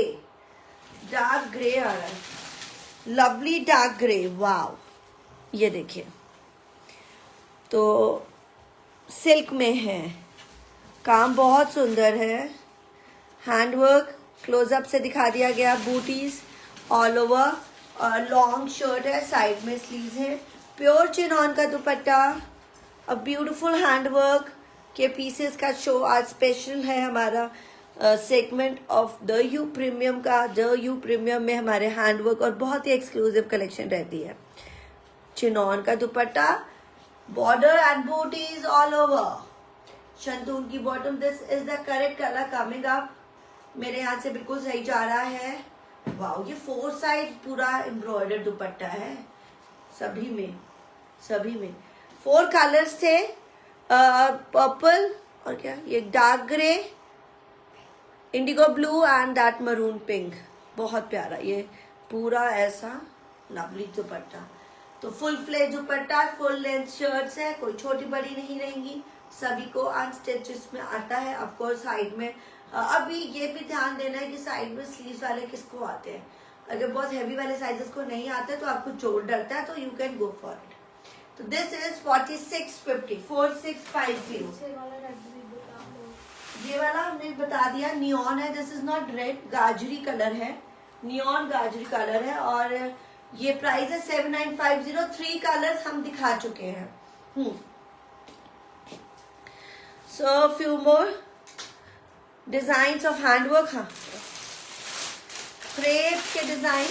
[SPEAKER 1] डार्क ग्रे आ रहा है, लवली डार्क ग्रे, वाव। ये देखिए तो सिल्क में है, काम बहुत सुंदर है, हैंडवर्क क्लोजअप से दिखा दिया गया, बूटीज ऑल ओवर, और लॉन्ग शर्ट है, साइड में स्लीव्स है, प्योर चिनॉन का दुपट्टा, अ ब्यूटीफुल हैंडवर्क के पीसेस का शो आज स्पेशल है हमारा segment of the you premium का। द यू प्रीमियम में हमारे हैंडवर्क और बहुत ही एक्सक्लूसिव कलेक्शन रहती है। चिनॉन का दुपट्टा, बॉर्डर एंड बूटीज ऑल ओवर, शंतून की bottom, this is the correct colour coming up. मेरे यहाँ से बिल्कुल सही जा रहा है। वाओ, ये 4 साइड पूरा एम्ब्रॉयडर्ड दुपट्टा है, सभी में 4 कलर्स थे, पर्पल और क्या ये dark grey, indigo blue and that maroon pink. बहुत प्यारा ये पूरा ऐसा लवली दुपट्टा। तो full fledge dupatta, full length shirts है, कोई छोटी बड़ी नहीं रहेंगी, सभी को अनस्टिचेस में आता है। ऑफ कोर्स साइड में अभी ये भी ध्यान देना है कि साइड में स्लीव्स वाले किसको आते हैं। अगर बहुत हैवी वाले साइजेस को नहीं आते तो आपको चोट डरता है, तो you can go for it. तो दिस इज 4650, 4650। ये वाला हमने बता दिया, नियॉन है, दिस इज नॉट रेड, गाजरी कलर है, नियॉन गाजरी कलर है, और ये प्राइस है 7950। 3 कलर्स हम दिखा चुके हैं। So few more designs of handwork. हाँ, क्रेप के design,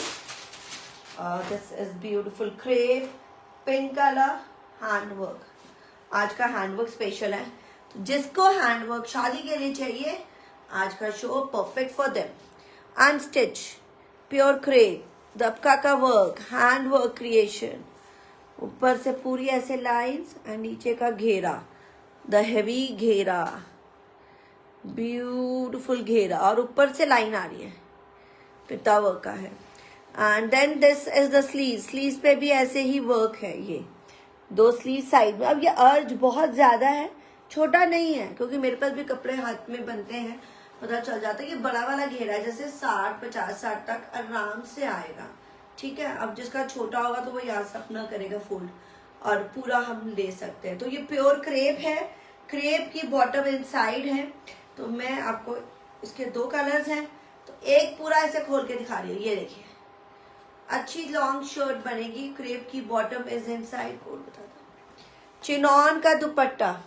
[SPEAKER 1] this is beautiful crepe, pink colour, handwork. आज का हैंडवर्क स्पेशल है, तो जिसको हैंडवर्क शादी के लिए चाहिए, आज का show perfect for them. Unstitch, pure crepe, दबका का वर्क, हैंडवर्क क्रिएशन, ऊपर से पूरी ऐसे लाइंस एंड नीचे का घेरा, द हेवी घेरा, ब्यूटीफुल घेरा, और ऊपर से लाइन आ रही है, पिता वर्क का है। And then this is the sleeves पे भी ऐसे ही वर्क है, ये 2 स्लीव साइड में। अब ये अर्ज बहुत ज्यादा है, छोटा नहीं है, क्योंकि मेरे पास भी कपड़े हाथ में बनते हैं, पता चल जाता है। ये बड़ा वाला घेरा है, जैसे 50-60 तक आराम से आएगा, ठीक है। अब जिसका छोटा होगा तो वो यहाँ से अपना करेगा फोल्ड, और पूरा हम ले सकते हैं। तो ये प्योर क्रेप है, क्रेप की बॉटम इनसाइड है। तो मैं आपको इसके 2 कलर्स हैं, तो एक पूरा ऐसे खोल के दिखा रही हूँ, ये देखिए, अच्छी लॉन्ग शर्ट बनेगी, क्रेप की बॉटम इज इनसाइड। कोड बता दो, चिनॉन का दुपट्टा,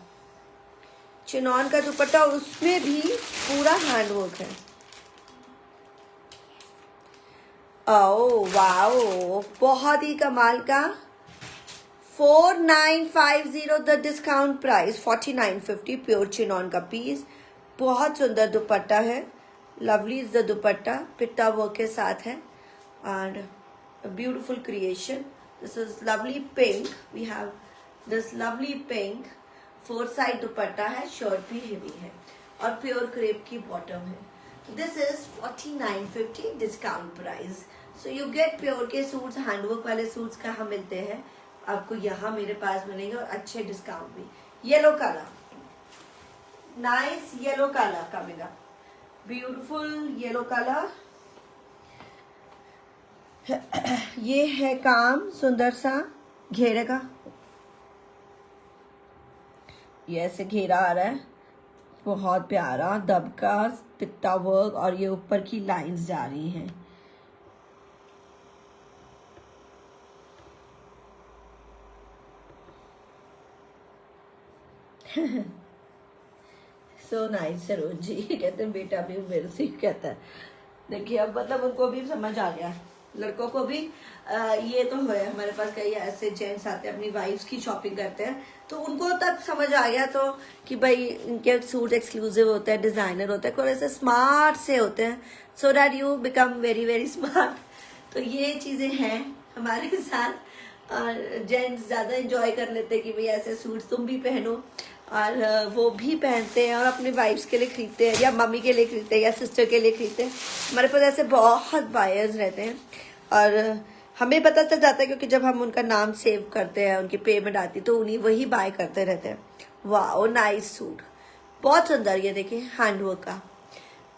[SPEAKER 1] चिनॉन का दुपट्टा, उसमें भी पूरा हैंडवर्क है। ओ वाओ, बहुत ही कमाल का। 4950 the discount price, 4950 pure chinon का पीस। बहुत सुंदर दुपट्टा है, लवली इज द दुपट्टा, पिट्टा वर्क के साथ है, and beautiful creation. This is lovely pink, we have this lovely pink, 4 side dupatta है, शर्ट भी हेवी है, और प्योर क्रेप की बॉटम है। This is 4950 discount price. So you get pure के सूट्स, हैंडवर्क वाले सूट्स कहाँ मिलते हैं आपको, यहाँ मेरे पास मिलेंगे, और अच्छे डिस्काउंट भी। Yellow colour, nice yellow colour coming up, beautiful yellow colour. ये है काम सुंदर सा घेरे का, ये ऐसे घेरा आ रहा है, बहुत प्यारा दबका पित्ता वर्क, और ये ऊपर की लाइंस जा रही हैं। सो नाइस सरोज जी, कहते हैं बेटा भी मेरे से कहता है। देखिए अब मतलब उनको भी समझ आ गया, लड़कों को भी ये तो है, हमारे पास कई ऐसे जेंट्स आते हैं अपनी वाइफ्स की शॉपिंग करते हैं, तो उनको तब समझ आ गया तो कि भाई इनके सूट एक्सक्लूसिव होते हैं, डिजाइनर होते हैं, थोड़े से स्मार्ट से होते हैं, so that you become very very smart. तो ये चीजें हैं हमारे साथ, और जेंट्स ज्यादा एंजॉय कर लेते हैं कि भाई ऐसे सूट तुम भी पहनो, और वो भी पहनते हैं और अपने वाइफ्स के लिए खरीदते हैं, या मम्मी के लिए खरीदते हैं, या सिस्टर के लिए खरीदते हैं। हमारे पास ऐसे बहुत बायर्स रहते हैं, और हमें पता चल जाता है, क्योंकि जब हम उनका नाम सेव करते हैं, उनकी पेमेंट आती है, तो उन्हीं वही बाय करते रहते हैं। वाह नाइस सूट, बहुत सुंदर, ये देखिए हैंडवर्क का,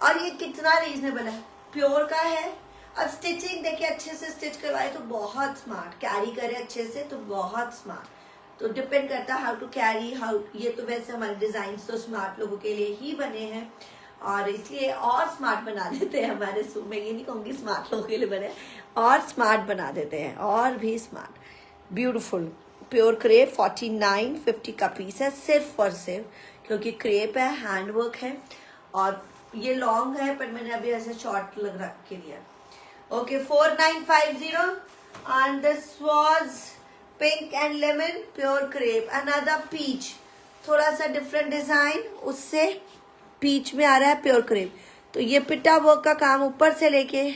[SPEAKER 1] और ये कितना रीजनेबल है, प्योर का है। अब स्टिचिंग देखिए, अच्छे से स्टिच करवाए तो बहुत स्मार्ट, कैरी करे अच्छे से तो बहुत स्मार्ट, तो डिपेंड करता है हाउ टू कैरी हाउ। ये तो वैसे हमारे डिजाइन तो स्मार्ट लोगों के लिए ही बने हैं और इसलिए और स्मार्ट बना देते हैं हमारे सूट। मैं ये नहीं कहूँगी स्मार्ट लोगों के लिए बने, और स्मार्ट बना देते हैं, और भी स्मार्ट। ब्यूटीफुल प्योर क्रेप 49.50 का पीस है, सिर्फ और सिर्फ क्योंकि क्रेप है, हैंडवर्क है और ये लॉन्ग है पर मैंने अभी ऐसे शॉर्ट लग रख के दिया। Okay 4950 and this was pink and lemon pure crepe. Another peach, थोड़ा सा डिफरेंट डिजाइन, उससे पीच में आ रहा है प्योर क्रेप। तो ये पिटा वर्क का काम ऊपर से लेके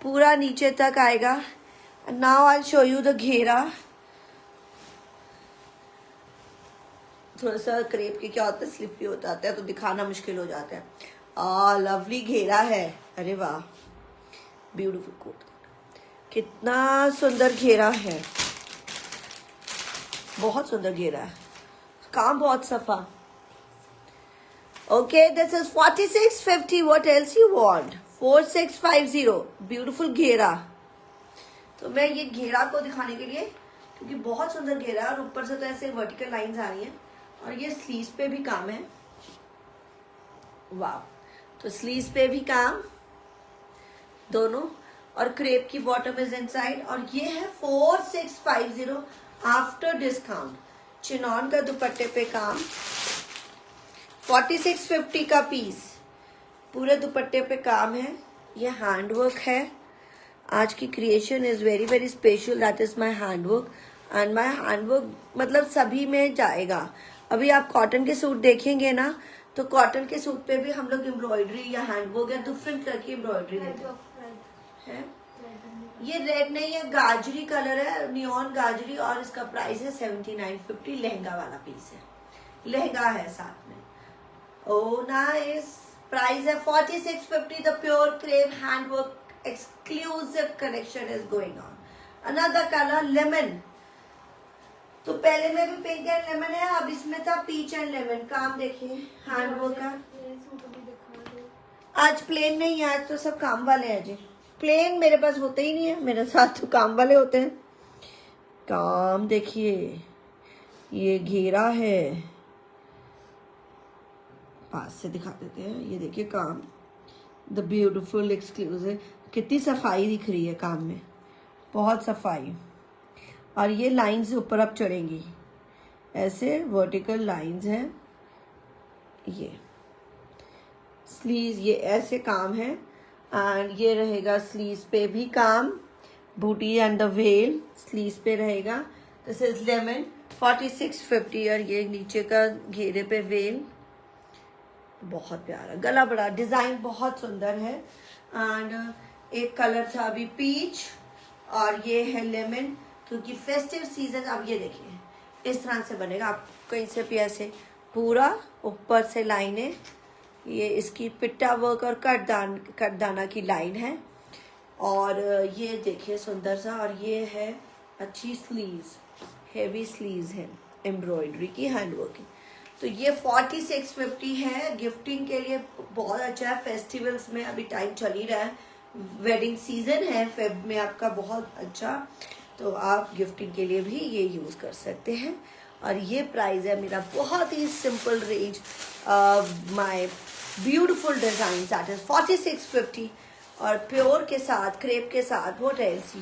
[SPEAKER 1] पूरा नीचे तक आएगा। Now I show you the घेरा। थोड़ा सा क्रेप के क्या होता है, स्लिपरी हो जाता है तो दिखाना मुश्किल हो जाता है। लवली घेरा है, अरे वाह ब्यूटीफुल कोट, कितना सुंदर घेरा है, बहुत सुंदर घेरा है, काम बहुत सफा। Okay this is 4650, what else you want? 4650 beautiful घेरा। तो मैं ये घेरा को दिखाने के लिए, क्योंकि बहुत सुंदर घेरा है और ऊपर से तो ऐसे वर्टिकल लाइंस आ रही हैं और ये स्लीव्स पे भी काम है। वाह, तो स्लीव्स पे भी काम दोनों, और क्रेप की बॉटम इज इनसाइड। और ये है 4650 आफ्टर डिस्काउंट। चिनॉन का दुपट्टे पे काम, 4650 का पीस, पूरे दुपट्टे पे काम है। ये हैंडवर्क है। आज की creation is very very special, that is my handwork and my handwork मतलब सभी में जाएगा। अभी आप कॉटन के सूट देखेंगे ना, तो कॉटन के सूट पे भी हम लोग एम्ब्रॉयडरी या हैंडवर्क या डिफरेंट तरह की एम्ब्रॉयडरी देते हैं। ये रेड नहीं है, गाजरी कलर है, नियॉन गाजरी, और इसका प्राइस है 7950। लहंगा वाला पीस है, लहंगा है साथ में। ओ नाइस, प्राइस है 4650। The pure crepe handwork exclusive collection is going on. Another colour lemon, तो पहले में भी पिंक एंड लेमन है, अब इसमें था पीच एंड लेमन। काम देखिए हैंडवर्क का। आज प्लेन नहीं है, आज तो सब काम वाले हैं जी। प्लेन मेरे पास होते ही नहीं है, मेरे साथ तो काम वाले होते हैं। काम देखिए, ये घेरा है, पास से दिखा देते हैं। ये देखिए काम, द ब्यूटीफुल एक्सक्लूसिव, कितनी सफाई दिख रही है काम में, बहुत सफाई। और ये लाइंस ऊपर अब चढ़ेंगी, ऐसे वर्टिकल लाइंस हैं। ये स्लीव्स, ये ऐसे काम है एंड ये रहेगा स्लीव्स पे भी काम, बूटी एंड द वेल स्लीव्स पे रहेगा। दिस इज लेमन 4650 और ये नीचे का घेरे पे वेल, बहुत प्यारा गला, बड़ा डिजाइन बहुत सुंदर है। एंड एक कलर था अभी पीच और ये है लेमन, क्योंकि फेस्टिव सीजन। अब ये देखिए इस तरह से बनेगा, आप कहीं से भी ऐसे पूरा ऊपर से लाइनें, ये इसकी पिट्टा वर्क और कटदाना की लाइन है। और ये देखिए सुंदर सा, और ये है अच्छी स्लीव्स, हेवी स्लीव्स है, एम्ब्रॉयडरी की, हैंडवर्क की। तो ये 4650 है, गिफ्टिंग के लिए बहुत अच्छा है। फेस्टिवल्स में अभी टाइम चल ही रहा है, वेडिंग सीजन है फेब में आपका, बहुत अच्छा, तो आप गिफ्टिंग के लिए भी ये यूज कर सकते हैं। और ये प्राइस है मेरा, बहुत ही simple range, my beautiful design, that is 4650 और प्योर के साथ, क्रेप के साथ, व्हाट एल्स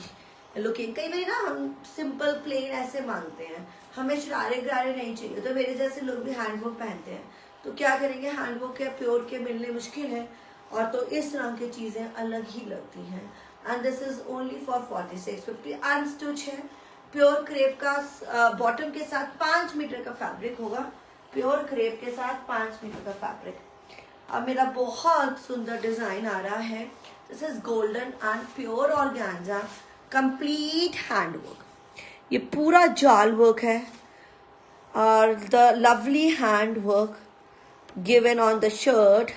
[SPEAKER 1] लुकिंग। कई बार ना हम सिंपल प्लेन ऐसे मांगते हैं, हमें शरारे गरारे नहीं चाहिए, तो मेरे जैसे लोग भी हैंडवर्क पहनते हैं, तो क्या करेंगे, हैंडवर्क के प्योर के मिलने मुश्किल है, और तो इस तरह की चीजें अलग ही लगती हैं। And this is only for 4650। Unstitch है, प्योर क्रेप का, बॉटम के साथ 5 मीटर का फैब्रिक होगा, प्योर क्रेप के साथ 5 मीटर का फैब्रिक। अब मेरा बहुत सुंदर डिजाइन आ रहा है, this is golden and pure organza, complete handwork, ये पूरा जाल वर्क है और the lovely hand work given on the shirt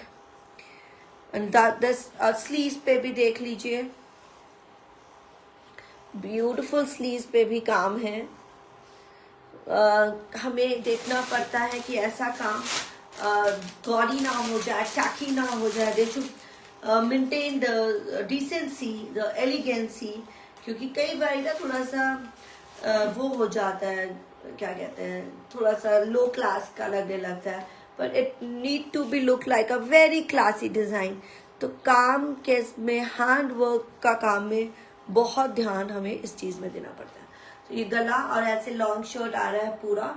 [SPEAKER 1] and this sleeves पे भी देख लीजिए, ब्यूटीफुल स्लीव्स पे भी काम है। हमें देखना पड़ता है कि ऐसा काम गॉडी ना हो जाए, टैकी ना हो जाए, they should maintain the decency, the elegancy, क्योंकि कई बार ना थोड़ा सा वो हो जाता है, क्या कहते हैं, थोड़ा सा लो क्लास का लगने लगता है, पर it need to be look like a very classy design. तो काम के में, हैंड वर्क का काम में बहुत ध्यान हमें इस चीज़ में देना पड़ता है। तो ये गला और ऐसे लॉन्ग शर्ट आ रहा है पूरा,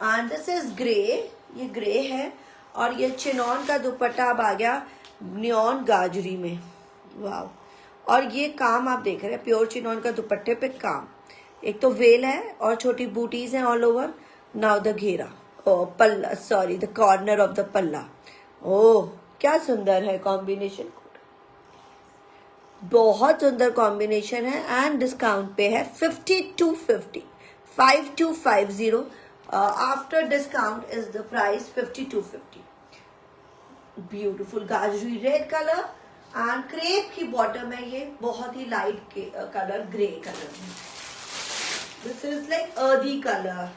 [SPEAKER 1] एंड दिस इज ग्रे, ये ग्रे है, और ये चिनॉन का दुपट्टा अब आ गया नियॉन गाजरी में। वाह, और ये काम आप देख रहे हैं प्योर चिनॉन का दुपट्टे पे काम, एक तो वेल है और छोटी बूटीज हैं ऑल ओवर। नाउ द घेरा, ओ पल्ला, sorry the corner of the पल्ला। ओह क्या सुंदर है कॉम्बिनेशन, बहुत सुंदर कॉम्बिनेशन है, एंड डिस्काउंट पे है 5250, 5250। After discount is the price 5250। Beautiful गाजरी रेड कलर एंड क्रेप की बॉटम है, ये बहुत ही लाइट कलर ग्रे कलर में। This is like earthy colour,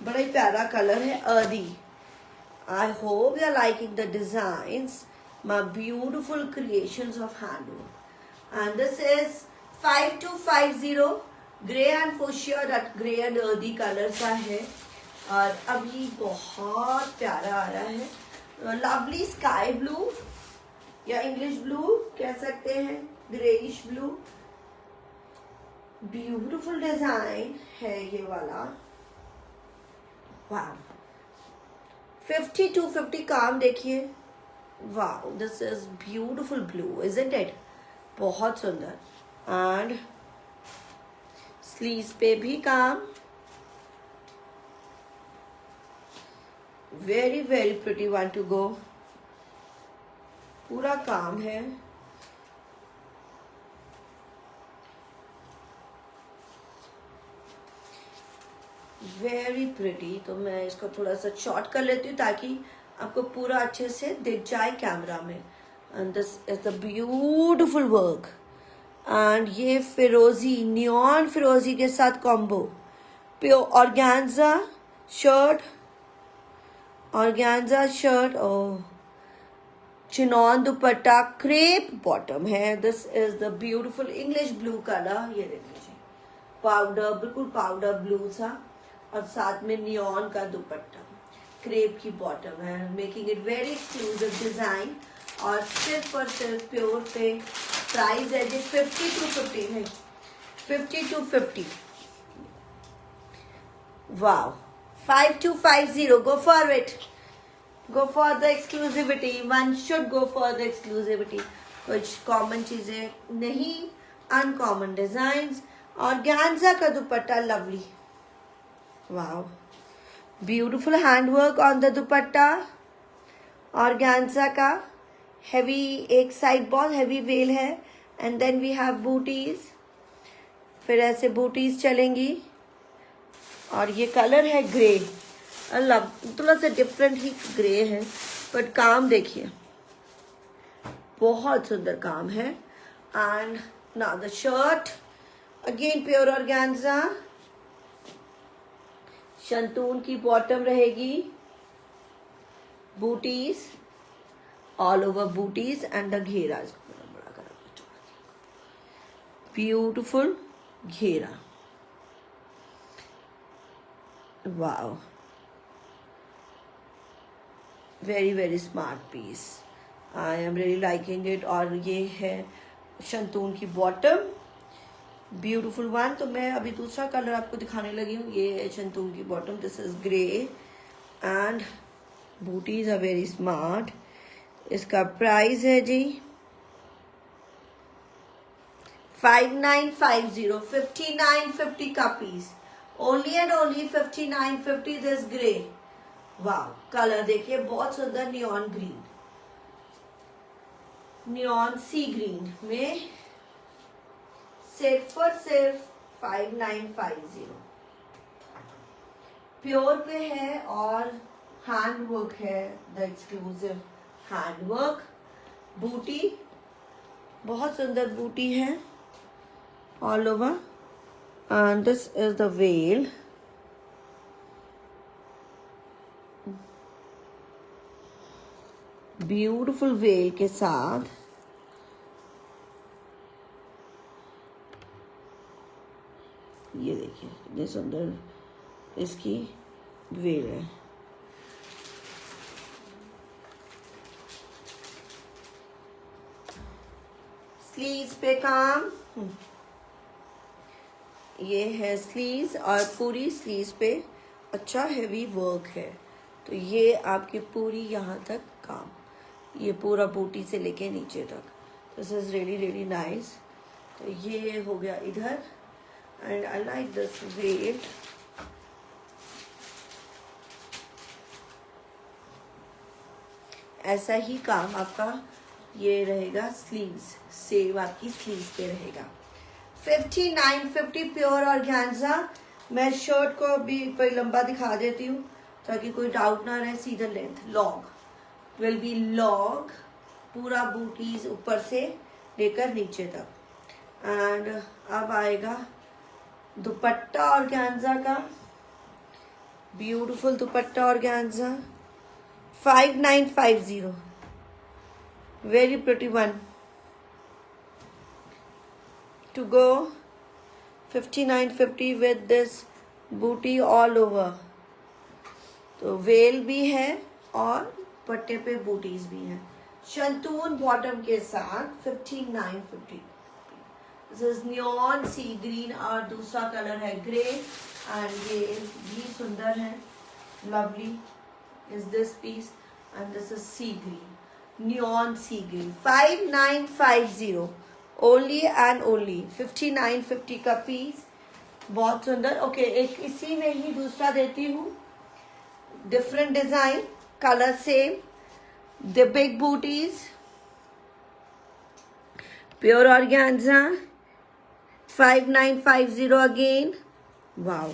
[SPEAKER 1] बड़ा ही प्यारा कलर है earthy. I hope you are liking the designs, my beautiful creations of handwork. And this is 5250, grey and fuchsia, grey and earthy colour का है, और अभी बहुत प्यारा आ रहा है, लवली स्काई ब्लू या इंग्लिश ब्लू कह सकते हैं, ग्रेइश ब्लू। ब्यूटीफुल डिजाइन है ये वाला। वाह, 5250 काम देखिए। वाह, this is beautiful blue, isn't it, बहुत सुंदर। एंड स्लीव्स पे भी काम, very very pretty one to go, पूरा काम है। Very pretty. तो मैं इसको थोड़ा सा शॉर्ट कर लेती हूँ ताकि आपको पूरा अच्छे से दिख जाए कैमरा में। And this is the beautiful work, and ये फिरोजी, नियॉन फिरोजी के साथ combo, pure organza shirt, organza shirt और चिनॉन दुपट्टा, क्रेप बॉटम है। This is the beautiful English blue colour, ये देख लीजिए, पाउडर, बिल्कुल पाउडर ब्लू सा, और साथ में नियॉन का दुपट्टा, क्रेप की बॉटम है, making it very exclusive design, और सिर्फ और सिर्फ प्योर पे प्राइस है जी 5250 है, 5250। Wow, 5250, go for it, go for the exclusivity, one should go for the exclusivity। कुछ कॉमन चीजें नहीं, अनकॉमन डिजाइन्स, ऑर्गेन्जा का दुपट्टा lovely. Wow, beautiful handwork on the dupatta, organza का हेवी, एक साइड बहुत हेवी वेल है, एंड देन वी हैव बूटीज, फिर ऐसे बूटीज चलेंगी, और ये कलर है ग्रे, अल्लाह थोड़ा सा डिफरेंट ही ग्रे है, बट काम देखिए बहुत सुंदर काम है। And now the shirt, again pure organza, shantoon की बॉटम रहेगी, बूटीज ऑल ओवर बूटीज, एंड द घेरा, इसको बड़ा कर, ब्यूटिफुल घेरा। Wow, very very smart piece, I am really liking it. और ये है शंतून की बॉटम, ब्यूटीफुल वन। तो मैं अभी दूसरा कलर आपको दिखाने लगी हूँ, ये है शंतून की bottom, this is grey, and बूटीज आर वेरी स्मार्ट। इसका प्राइस है जी 5950, 5950 का piece, only and only 5950 this grey. वाह, कलर देखिए बहुत सुंदर, neon green, neon sea green में, सिर्फ और सिर्फ 5950। प्योर पे है और हैंड वर्क है, द एक्सक्लूसिव हैंड वर्क। बूटी बहुत सुंदर बूटी है all over, and this is the वेल, ब्यूटिफुल वेल के साथ। ये देखिए कितने सुंदर इसकी वेल है। स्लीव्स पे काम, ये है स्लीव्स और पूरी स्लीव्स पे अच्छा हेवी वर्क है। तो ये आपकी पूरी यहाँ तक काम, ये पूरा बूटी से लेके नीचे तक। This is really really nice. तो ये हो गया इधर and I like this weight. ऐसा ही काम आपका ये रहेगा स्लीव्स, सेव आपकी स्लीव्स पे रहेगा। 5950 प्योर ऑर्गेन्जा। मैं शर्ट को भी कोई लंबा दिखा देती हूँ ताकि कोई डाउट ना रहे। सीधा length long will be long, पूरा बूटीज ऊपर से लेकर नीचे तक। एंड अब आएगा दुपट्टा ऑर्गेन्जा का, beautiful dupatta organza 5950, very pretty one to go। 5950 with this booty all over। तो वेल भी है और पट्टे पे बूटीज भी हैं। शंतून बॉटम के साथ 5950। This is neon sea green और दूसरा कलर है ग्रे एंड ये भी सुंदर है। Lovely is this piece and this is sea green, neon sea green। 5950 only and only। 5950 का पीस बहुत सुंदर। ओके, एक इसी में ही दूसरा देती हूँ, different design, colour same, the big booties, pure organza 5950 again। wow,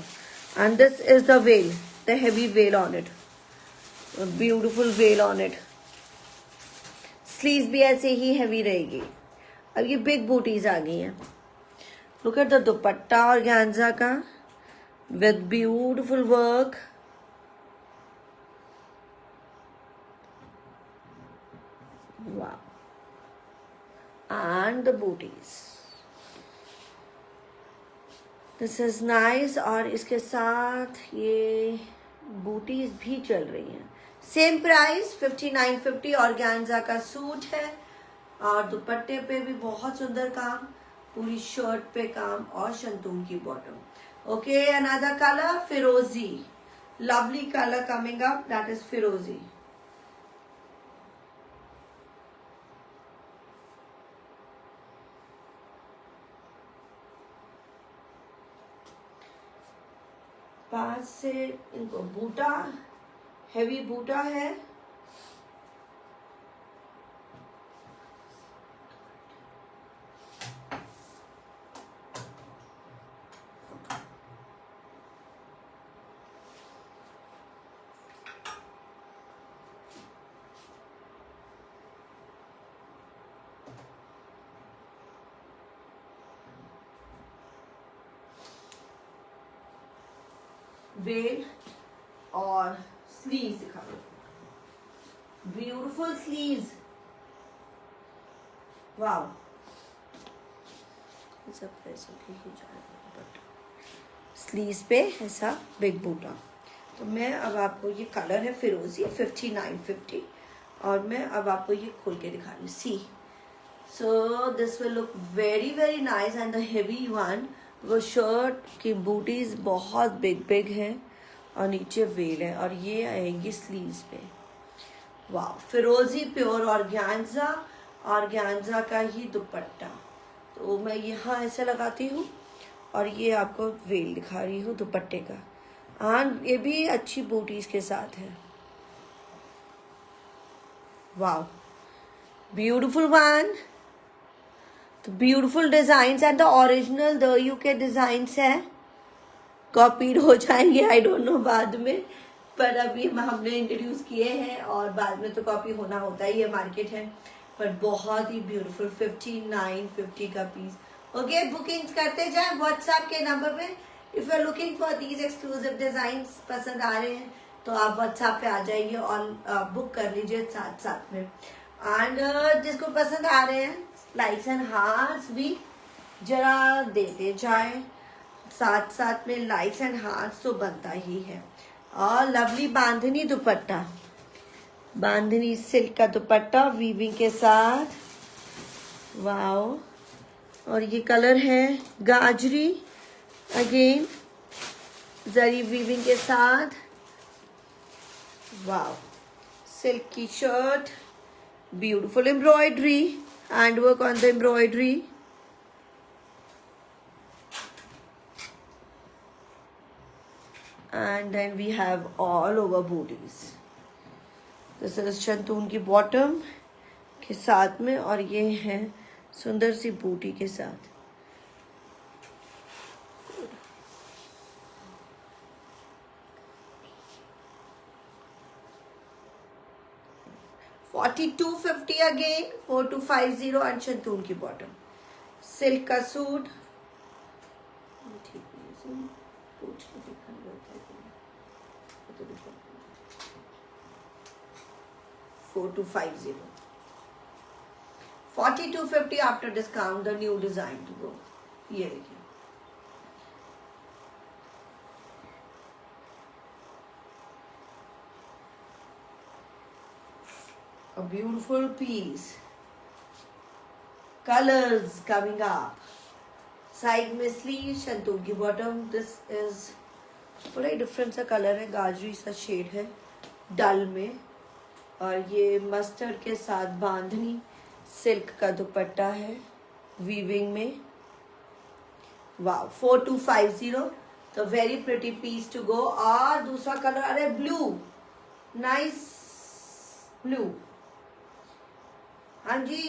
[SPEAKER 1] and this is the veil, the heavy veil on it, beautiful well on it. Sleeves भी ऐसे ही हैवी रहेगी। अब ये बिग बूटीज आ गई हैं। Look at the dupatta organza का with beautiful work. वाह, and the booties, this is nice. और इसके साथ ये बूटीज भी चल रही हैं। Same price 5950। ऑर्गेन्जा का सूट है और दुपट्टे पे भी बहुत सुंदर काम, पूरी शर्ट पे काम और शंतून की बॉटम। ओके, अनदर कलर फिरोजी, lovely colour coming up, that is फिरोजी। पास से इनको बूटा, हेवी बूटा है। वेल और स्लीव्स दिखा दो, ब्यूटीफुल स्लीव्स। वाओ, सब पैसों के ही जाएगा, स्लीव्स पे ऐसा बिग बूटा। तो मैं अब आपको ये कलर है फिरोजी 5950 और मैं अब आपको ये खोल के दिखा रही हूँ। See, so this will look very very nice and the heavy one. वो शर्ट की बूटीज बहुत बिग बिग है और नीचे वेल है और ये आएगी स्लीव्स पे। वाह, फिरोजी प्योर ऑर्गेन्जा, ऑर्गेन्जा का ही दुपट्टा। तो मैं यहाँ ऐसे लगाती हूँ और ये आपको वेल दिखा रही हूँ दुपट्टे का। हाँ, ये भी अच्छी बूटीज के साथ है। वाह, ब्यूटीफुल वन, तो beautiful designs and the original the UK designs है। कॉपीड हो जाएंगे आई डोंट नो बाद में, पर अभी हमने इंट्रोड्यूस किए हैं और बाद में तो कॉपी होना होता ही है, मार्केट है। पर बहुत ही ब्यूटीफुल 5950 का पीस। ओके, बुकिंग्स करते जाए व्हाट्सएप के नंबर पे। If you are looking for these exclusive designs, पसंद आ रहे हैं तो आप व्हाट्सएप पे आ जाइए और बुक कर लीजिए साथ साथ में। एंड जिसको पसंद आ रहे हैं लाइक्स एंड हार्ट्स भी जरा देते जाए। साथ साथ में लाइट्स एंड हार्ट्स तो बनता ही है। और लवली बांधनी दुपट्टा, बांधनी सिल्क का दुपट्टा वीविंग के साथ, वाओ। और ये कलर है गाजरी, अगेन जरी वीविंग के साथ, वाओ। सिल्क की shirt, beautiful embroidery, hand work on the embroidery, and then we have all over booties. This is शंतून की बॉटम के साथ में, और ये है सुंदर सी बूटी के साथ। $42.50 अगेन, 4250 एंड शंतून की बॉटम। सिल्क का suit, 4250, 4250 after discount, the new design to go. ये देखिए, a beautiful piece, colors coming up, side में स्लीव, शंतून की बॉटम। दिस इज बड़ा ही डिफरेंट सा कलर है, गाजरी सा शेड है डल में, और ये मस्टर्ड के साथ बांधनी सिल्क का दुपट्टा है वीविंग में, वाह। 4250, तो very pretty piece to go. और दूसरा कलर है ब्लू, नाइस ब्लू। हाँ जी,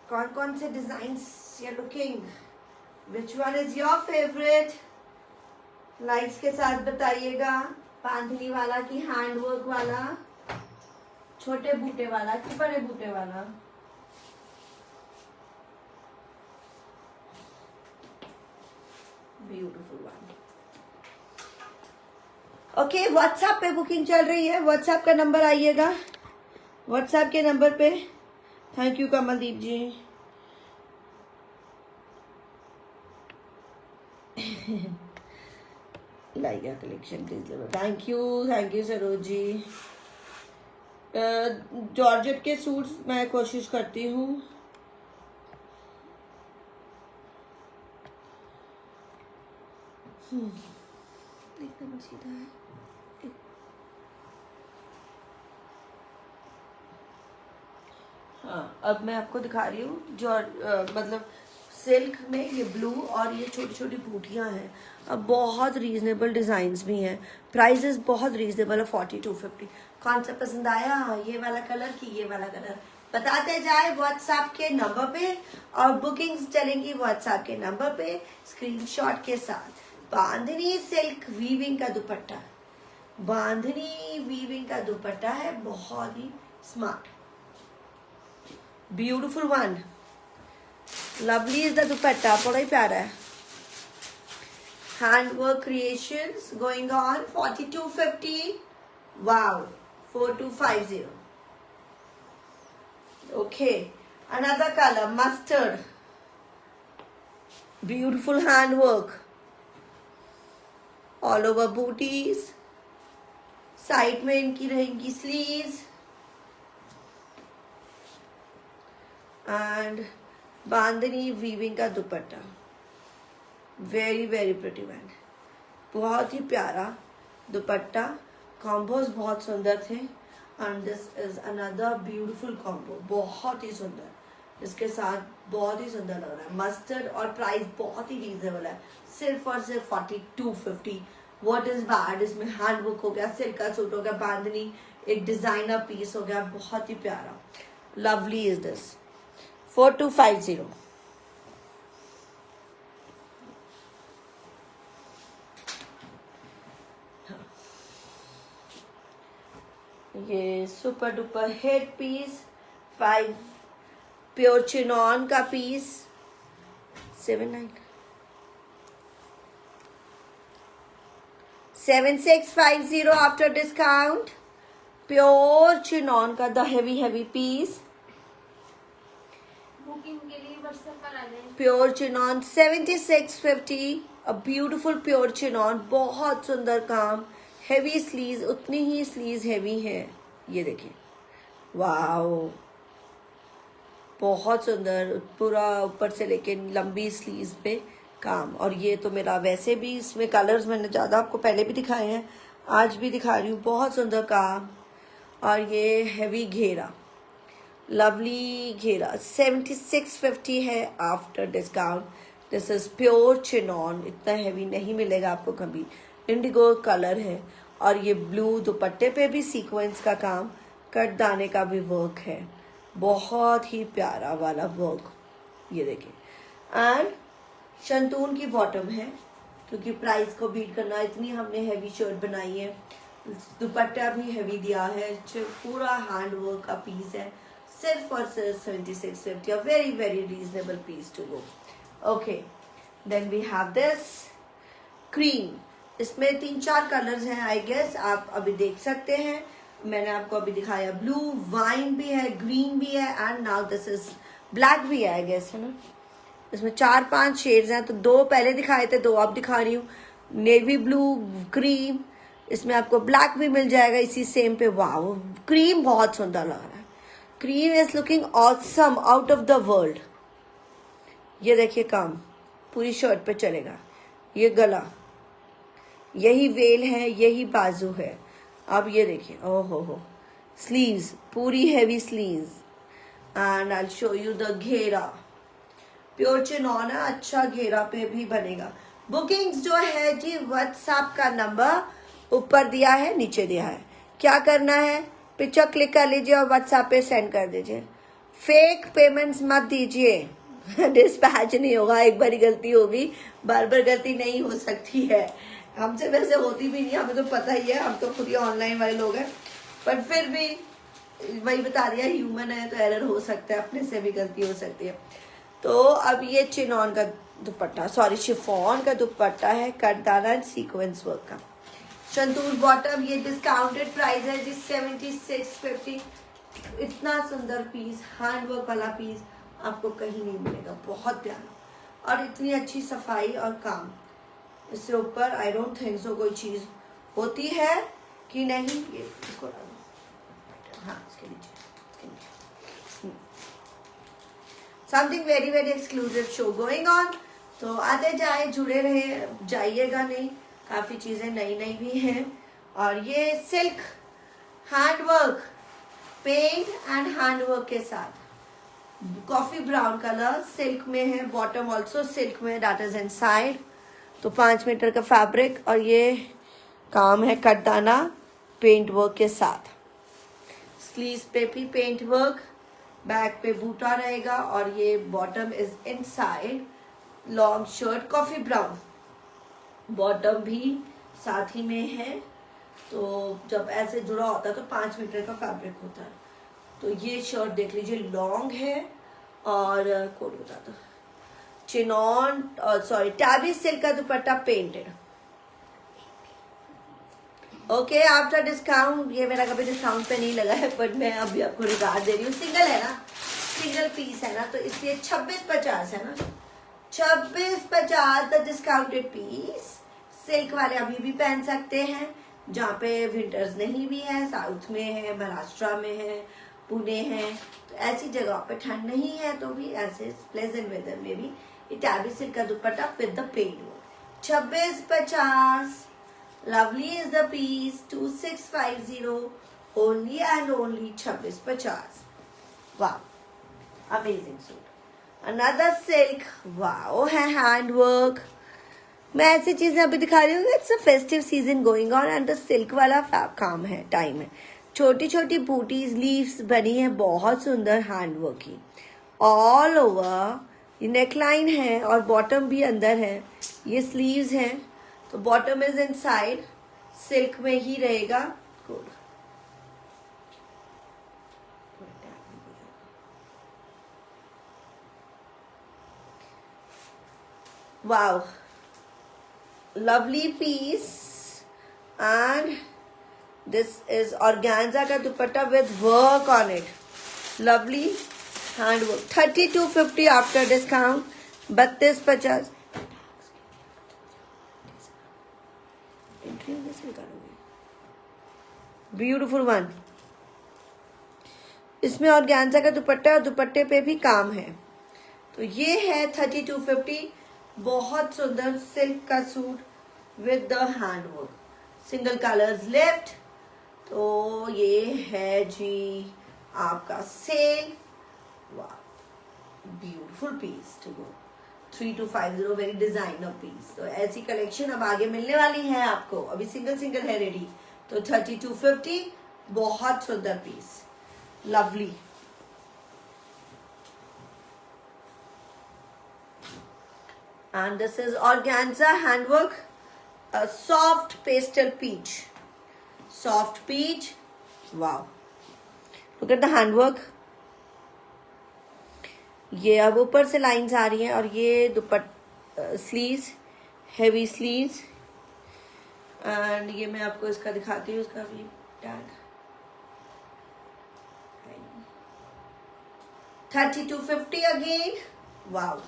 [SPEAKER 1] कौन कौन से designs you are looking, which one is your favourite, lights के साथ बताइएगा। बांधनी वाला की हैंड वर्क वाला, छोटे बूटे वाला कि बड़े बूटे वाला। Beautiful one. ओके, व्हाट्सएप पे बुकिंग चल रही है, व्हाट्सएप का नंबर आइएगा, व्हाट्सएप के नंबर पे। Thank you Kamaldeep ji. लाइका collection please, thank you Saroj ji. Georgette के सूट्स मैं कोशिश करती हूँ। एकदम सीधा है। हाँ, अब मैं आपको दिखा रही हूँ जो मतलब सिल्क में ये ब्लू और ये छोटी छोटी बूटियाँ हैं। अब बहुत रीजनेबल डिजाइन्स भी हैं, प्राइजेस बहुत रीजनेबल है, 4250। कौन सा पसंद आया, ये वाला कलर कि ये वाला कलर, बताते जाए व्हाट्सएप के नंबर पे, और बुकिंग्स चलेंगी व्हाट्सएप के नंबर पे स्क्रीनशॉट के साथ। बांधनी सिल्क वीविंग का दुपट्टा, बांधनी वीविंग का दुपट्टा है, बहुत ही smart, beautiful one. Lovely is the dupatta, बड़ा ही प्यारा है। Hand work creations going on, 4250, wow, 4250। Okay, another colour mustard, beautiful hand work all over बूटीज, साइड में इनकी रहेंगी स्लीव्स, एंड बांधनी वीविंग का dupatta, very very pretty one, बहुत ही प्यारा दुपट्टा। कॉम्बोज बहुत सुंदर थे, and this is another beautiful combo, बहुत ही सुंदर, इसके साथ बहुत ही सुंदर लग रहा है। मस्टर्ड, और प्राइस बहुत ही रीजनेबल है, सिर्फ और सिर्फ 4250। व्हाट इज बैड, इसमें हैंड वर्क हो गया, सिल्क का सूट हो गया, बांधनी एक डिजाइनर पीस हो गया, बहुत ही प्यारा। Lovely is this, 4250। ये super duper head piece, 5 pure chinon का piece, 7650 after discount. Pure chinon का द हेवी पीस,
[SPEAKER 2] बुकिंग के लिए व्हाट्सएप पर आ जाए।
[SPEAKER 1] Pure chinon 7650, a beautiful pure chinon, बहुत सुंदर काम। हेवी स्लीव्स, उतनी ही स्लीव्स हेवी है। ये देखिए, वाओ, बहुत सुंदर, पूरा ऊपर से लेके लंबी स्लीव्स पे काम। और ये तो मेरा वैसे भी इसमें कलर्स मैंने ज़्यादा आपको पहले भी दिखाए हैं, आज भी दिखा रही हूँ। बहुत सुंदर काम। और ये हैवी घेरा, लवली घेरा, 7650 है after discount. This is pure chinon, इतना हैवी नहीं मिलेगा आपको कभी। इंडिगो कलर है और ये ब्लू दुपट्टे पे भी सीक्वेंस का काम, कट दाने का भी वर्क है, बहुत ही प्यारा वाला वर्क। ये देखिए, एंड शंतून की बॉटम है, क्योंकि प्राइस को बीट करना, इतनी हमने हैवी शर्ट बनाई है। दुपट्टा भी हैवी दिया है, पूरा हैंड वर्क का पीस है, सिर्फ और सिर्फ 7650, a very very reasonable piece to go. Okay, then we have this cream. इसमें 3-4 कलर्स हैं आई गेस, आप अभी देख सकते हैं। मैंने आपको अभी दिखाया, ब्लू, वाइन भी है, ग्रीन भी है, and now this is black भी है आई गेस, है ना। इसमें 4-5 शेड्स हैं, तो 2 पहले दिखाए थे, 2 अब दिखा रही हूँ। नेवी ब्लू, क्रीम, इसमें आपको ब्लैक भी मिल जाएगा इसी सेम पे। वाओ, क्रीम बहुत सुंदर लग रहा है। Cream is looking awesome, out of the world. ये देखिए काम, पूरी शर्ट पे चलेगा। ये गला, यही वेल है, यही बाजू है। अब ये देखिए, ओहो हो, स्लीव्स, पूरी heavy sleeves, and I show you the घेरा। प्योर चिनॉन है, अच्छा घेरा पे भी बनेगा। बुकिंग्स जो है जी, व्हाट्सएप का नंबर ऊपर दिया है, नीचे दिया है। क्या करना है, पिक्चर क्लिक कर लीजिए और व्हाट्सएप पे सेंड कर दीजिए। फेक पेमेंट्स मत दीजिए, डिस्पैच नहीं होगा। एक बारी गलती होगी, बार बार गलती नहीं हो सकती है। हमसे वैसे होती भी नहीं, हमें तो पता ही है, हम तो खुद ही ऑनलाइन वाले लोग हैं, पर फिर भी वही बता दिया, ह्यूमन है तो एरर हो सकता है, अपने से भी गलती हो सकती है। तो अब ये चिनॉन का दुपट्टा, सॉरी शिफॉन का दुपट्टा है, कटदाना सीक्वेंस वर्क का। शंतूर बॉटम, ये डिस्काउंटेड प्राइस है जी 7650। इतना सुंदर पीस, हैंडवर्क वाला पीस आपको कहीं नहीं मिलेगा, बहुत प्यारा। और इतनी अच्छी सफाई और काम, इससे ऊपर आई डोंट थिंक सो कोई चीज़ होती है कि नहीं। ये इसको हाँ, इसके नीचे something very very exclusive show going on. तो आते जाए, जुड़े रहे, जाइएगा नहीं, काफ़ी चीज़ें नई नई भी हैं। और ये silk handwork, paint and handwork के साथ, कॉफ़ी ब्राउन कलर सिल्क में है, बॉटम ऑल्सो सिल्क में, दैट इज इनसाइड। तो 5 मीटर का फैब्रिक, और ये काम है कटदाना पेंट वर्क के साथ। स्लीव्स पे भी पेंट वर्क, बैक पे बूटा रहेगा, और ये bottom is inside. Long shirt coffee brown, bottom भी साथ ही में है। तो जब ऐसे जुड़ा होता है तो 5 मीटर का फैब्रिक होता है। तो ये शर्ट देख लीजिए, लॉन्ग है, और कोड बता दो, चिनॉन सॉरी टैबी सिल्क का दुपट्टा पेंटेड। ओके, आफ्टर डिस्काउंट, ये मेरा कभी डिस्काउंट पे नहीं लगा है, बट मैं अभी आपको रिगार्ड दे रही हूँ। सिंगल है ना, सिंगल पीस है ना, तो इसलिए 2650 है ना, 2650 द डिस्काउंटेड पीस। सिल्क वाले अभी भी पहन सकते हैं, जहाँ पे विंटर्स नहीं भी है, साउथ में है, महाराष्ट्र में है, पुणे है, तो ऐसी जगह पे ठंड नहीं है तो भी ऐसे प्लेजेंट वेदर में भी ये टैबी सिल्क का dupatta with the paint work. 2650, lovely is the piece, 2650 only and only 2650। वाह, amazing suit. Another silk, wow है हैंडवर्क। मैं ऐसी चीजें अभी दिखा रही हूँ, it's a festive season going on, and the silk वाला काम है, टाइम है। छोटी छोटी बूटीज, लीव्स बनी है, बहुत सुंदर हैंडवर्क की, ऑल ओवर। ये नेकलाइन है और बॉटम भी अंदर है, ये स्लीव्स हैं, तो बॉटम इज इनसाइड, सिल्क में ही रहेगा। Good, wow, lovely piece, and this is organza का दुपट्टा with work on it, lovely handwork। 3250 after discount, 3250। Entry कैसे करोगे? Beautiful one. इसमें ऑर्गेन्जा का दुपट्टा और दुपट्टे पे भी काम है। तो ये है 3250, बहुत सुंदर सिल्क का suit with the handwork, single colours left. तो ये है जी आपका सेल। वाह, beautiful piece to go 3250, very designer piece. तो ऐसी कलेक्शन अब आगे मिलने वाली है आपको, अभी सिंगल सिंगल है रेडी। तो 3250, बहुत सुंदर piece, lovely. And this is organza handwork, a soft pastel peach. Soft peach. Wow. Look at the handwork. ये अब ऊपर से लाइंस आ रही हैं और ये स्लीव्स, हेवी स्लीव्स। एंड ये मैं आपको इसका दिखाती हूँ, इसका भी tag 3250 again. Wow,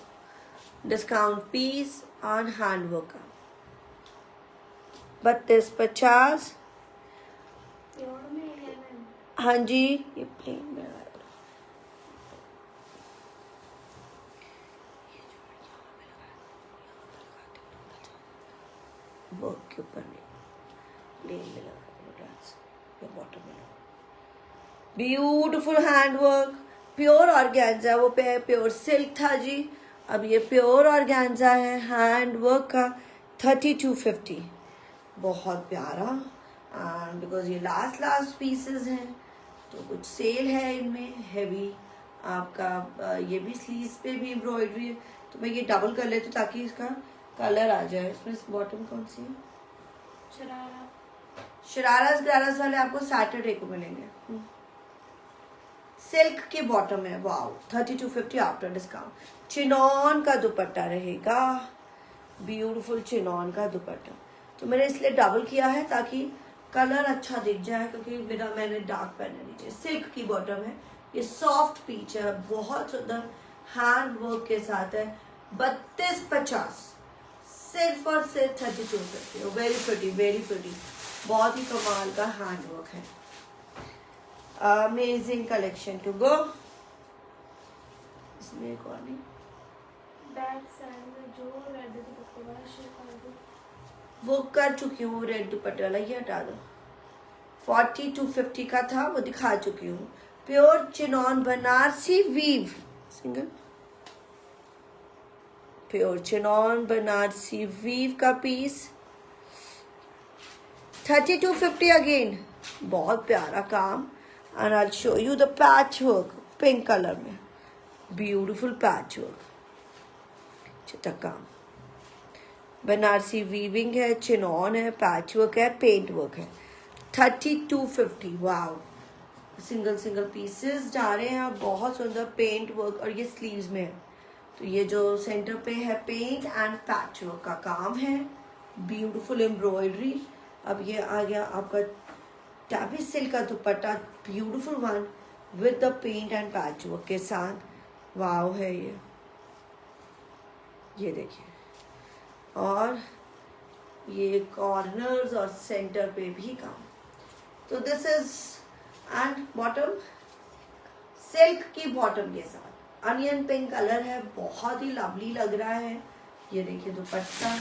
[SPEAKER 1] discount piece on handwork का 3250।
[SPEAKER 2] प्योर में है मैम।
[SPEAKER 1] हाँ जी, ये प्लेन में वर्क के ऊपर नहीं, प्लेन में लगा या बॉटम में लगा। ब्यूटीफुल हैंडवर्क, प्योर ऑर्गेन्जा, वो पे प्योर सिल्क था जी, अब ये प्योर ऑर्गेन्जा है हैंडवर्क का 3250। बहुत प्यारा। एंड बिकॉज ये लास्ट पीसेस हैं तो कुछ सेल है इनमें, हैवी आपका ये भी स्लीव्स पे भी एम्ब्रॉयडरी है। तो मैं ये डबल कर लेती हूँ ताकि इसका कलर आ जाए। इसमें बॉटम कौन सी है?
[SPEAKER 2] शरारा।
[SPEAKER 1] शरारास वाले आपको सैटरडे को मिलेंगे। सिल्क की बॉटम है। Wow, 3250 after discount. चिनॉन का दुपट्टा रहेगा, ब्यूटीफुल चिनॉन का दुपट्टा। तो मैंने इसलिए डबल किया है ताकि कलर अच्छा दिख जाए, क्योंकि बिना मैंने डार्क पहने नीचे। सिल्क की बॉटम है, ये सॉफ्ट पीच है, बहुत सुंदर हैंड वर्क के साथ है। 3250 सिर्फ और सिर्फ 3250। वेरी प्रिटी, वेरी प्रिटी, बहुत ही कमाल का हैंड वर्क है। Amazing collection to go. इसमें एक और नहीं,
[SPEAKER 2] बैक साइड में जो रेड दुपट्टे वाला शेप आ गया
[SPEAKER 1] वो कर चुकी हूँ। रेड दुपट्टे वाला ये हटा दो, 4250 का था, वो दिखा चुकी हूँ। Pure chinon Banarasi weave, single pure chinon Banarasi weave का पीस 3250 अगेन। बहुत प्यारा काम। And I show you the patch work, pink colour में, ब्यूटीफुल पैच वर्क, चिटक काम, बनारसी वीविंग है, चिनॉन है, पैच वर्क है, पेंट वर्क है। 3250। वाओ, सिंगल सिंगल पीसेस जा रहे हैं, बहुत सुंदर पेंट वर्क, और ये स्लीव्स में है। तो ये जो सेंटर पे है पेंट एंड पैच वर्क का काम है, ब्यूटीफुल एम्ब्रॉयडरी। अब ये आ गया आपका टैबी सिल्क का dupatta, beautiful one with the paint and patch work के साथ। वाव है ये देखिए, और ये कॉर्नर्स और सेंटर पे भी काम। तो this is and bottom silk की बॉटम के साथ, अनियन पिंक कलर है, बहुत ही लवली लग रहा है। ये देखिए दुपट्टा,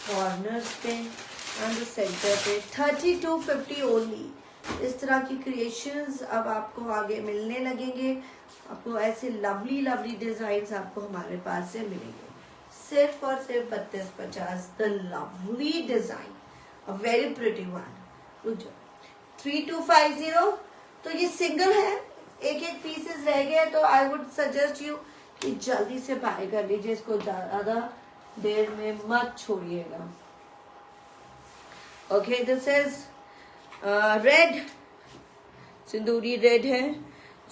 [SPEAKER 1] कॉर्नर्स पे एंड सेंटर पे 3250 ओनली। इस तरह की क्रिएशंस अब आपको आगे मिलने लगेंगे। आपको ऐसे लवली लवली डिजाइन आपको हमारे पास से मिलेंगे, सिर्फ और सिर्फ 3250। The lovely design, a very pretty one. 3250। तो ये सिंगल है, एक एक पीसेस रह गए, तो आई वुड सजेस्ट यू कि जल्दी से बाय कर लीजिए, इसको ज्यादा देर में मत छोड़िएगा। ओके, दिस इज रेड, सिंदूरी रेड है,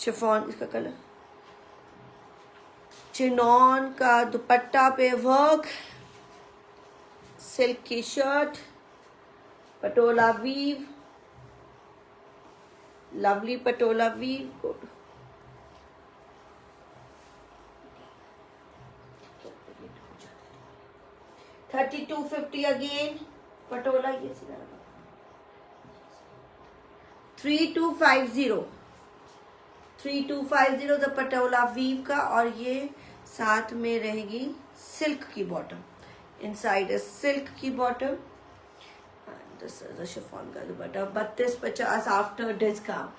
[SPEAKER 1] शिफॉन इसका कलर, चिनॉन का दुपट्टा पे वर्क, सिल्क की shirt, patola weave, lovely patola weave. 3250 again, patola ये 3250 द पटोला वीव का। और ये साथ में रहेगी सिल्क की बॉटम, इनसाइड इज सिल्क की bottom. This is the chiffon का dupatta 3250 after discount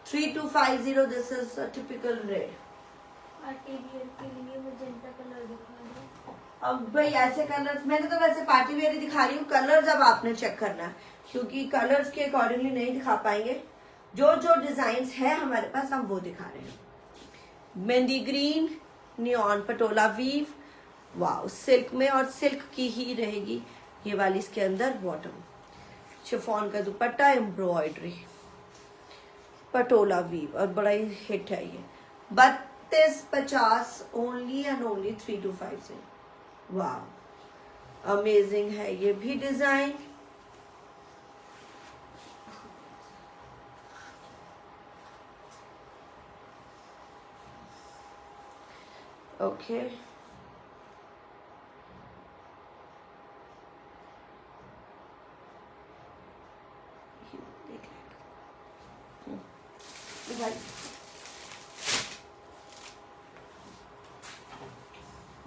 [SPEAKER 1] 3250। This is a typical red.
[SPEAKER 2] Party wear के लिए मैजेंटा कलर दिखा दो।
[SPEAKER 1] अब भाई ऐसे कलर्स मैंने तो वैसे पार्टी वेयर ही दिखा रही हूँ, कलर्स अब आपने चेक करना है क्योंकि कलर्स के अकॉर्डिंगली नहीं दिखा पाएंगे। जो जो डिजाइन्स है हमारे पास हम वो दिखा रहे हैं। Mehndi green neon patola weave, wow silk में, और सिल्क की ही रहेगी ये वाली इसके अंदर बॉटम। शिफॉन का दुपट्टा एम्ब्रॉयडरी पटोला वीव और बड़ा ही हिट है ये। 3250 ओनली एंड ओनली 3250। वाह अमेजिंग है ये भी डिजाइन। ओके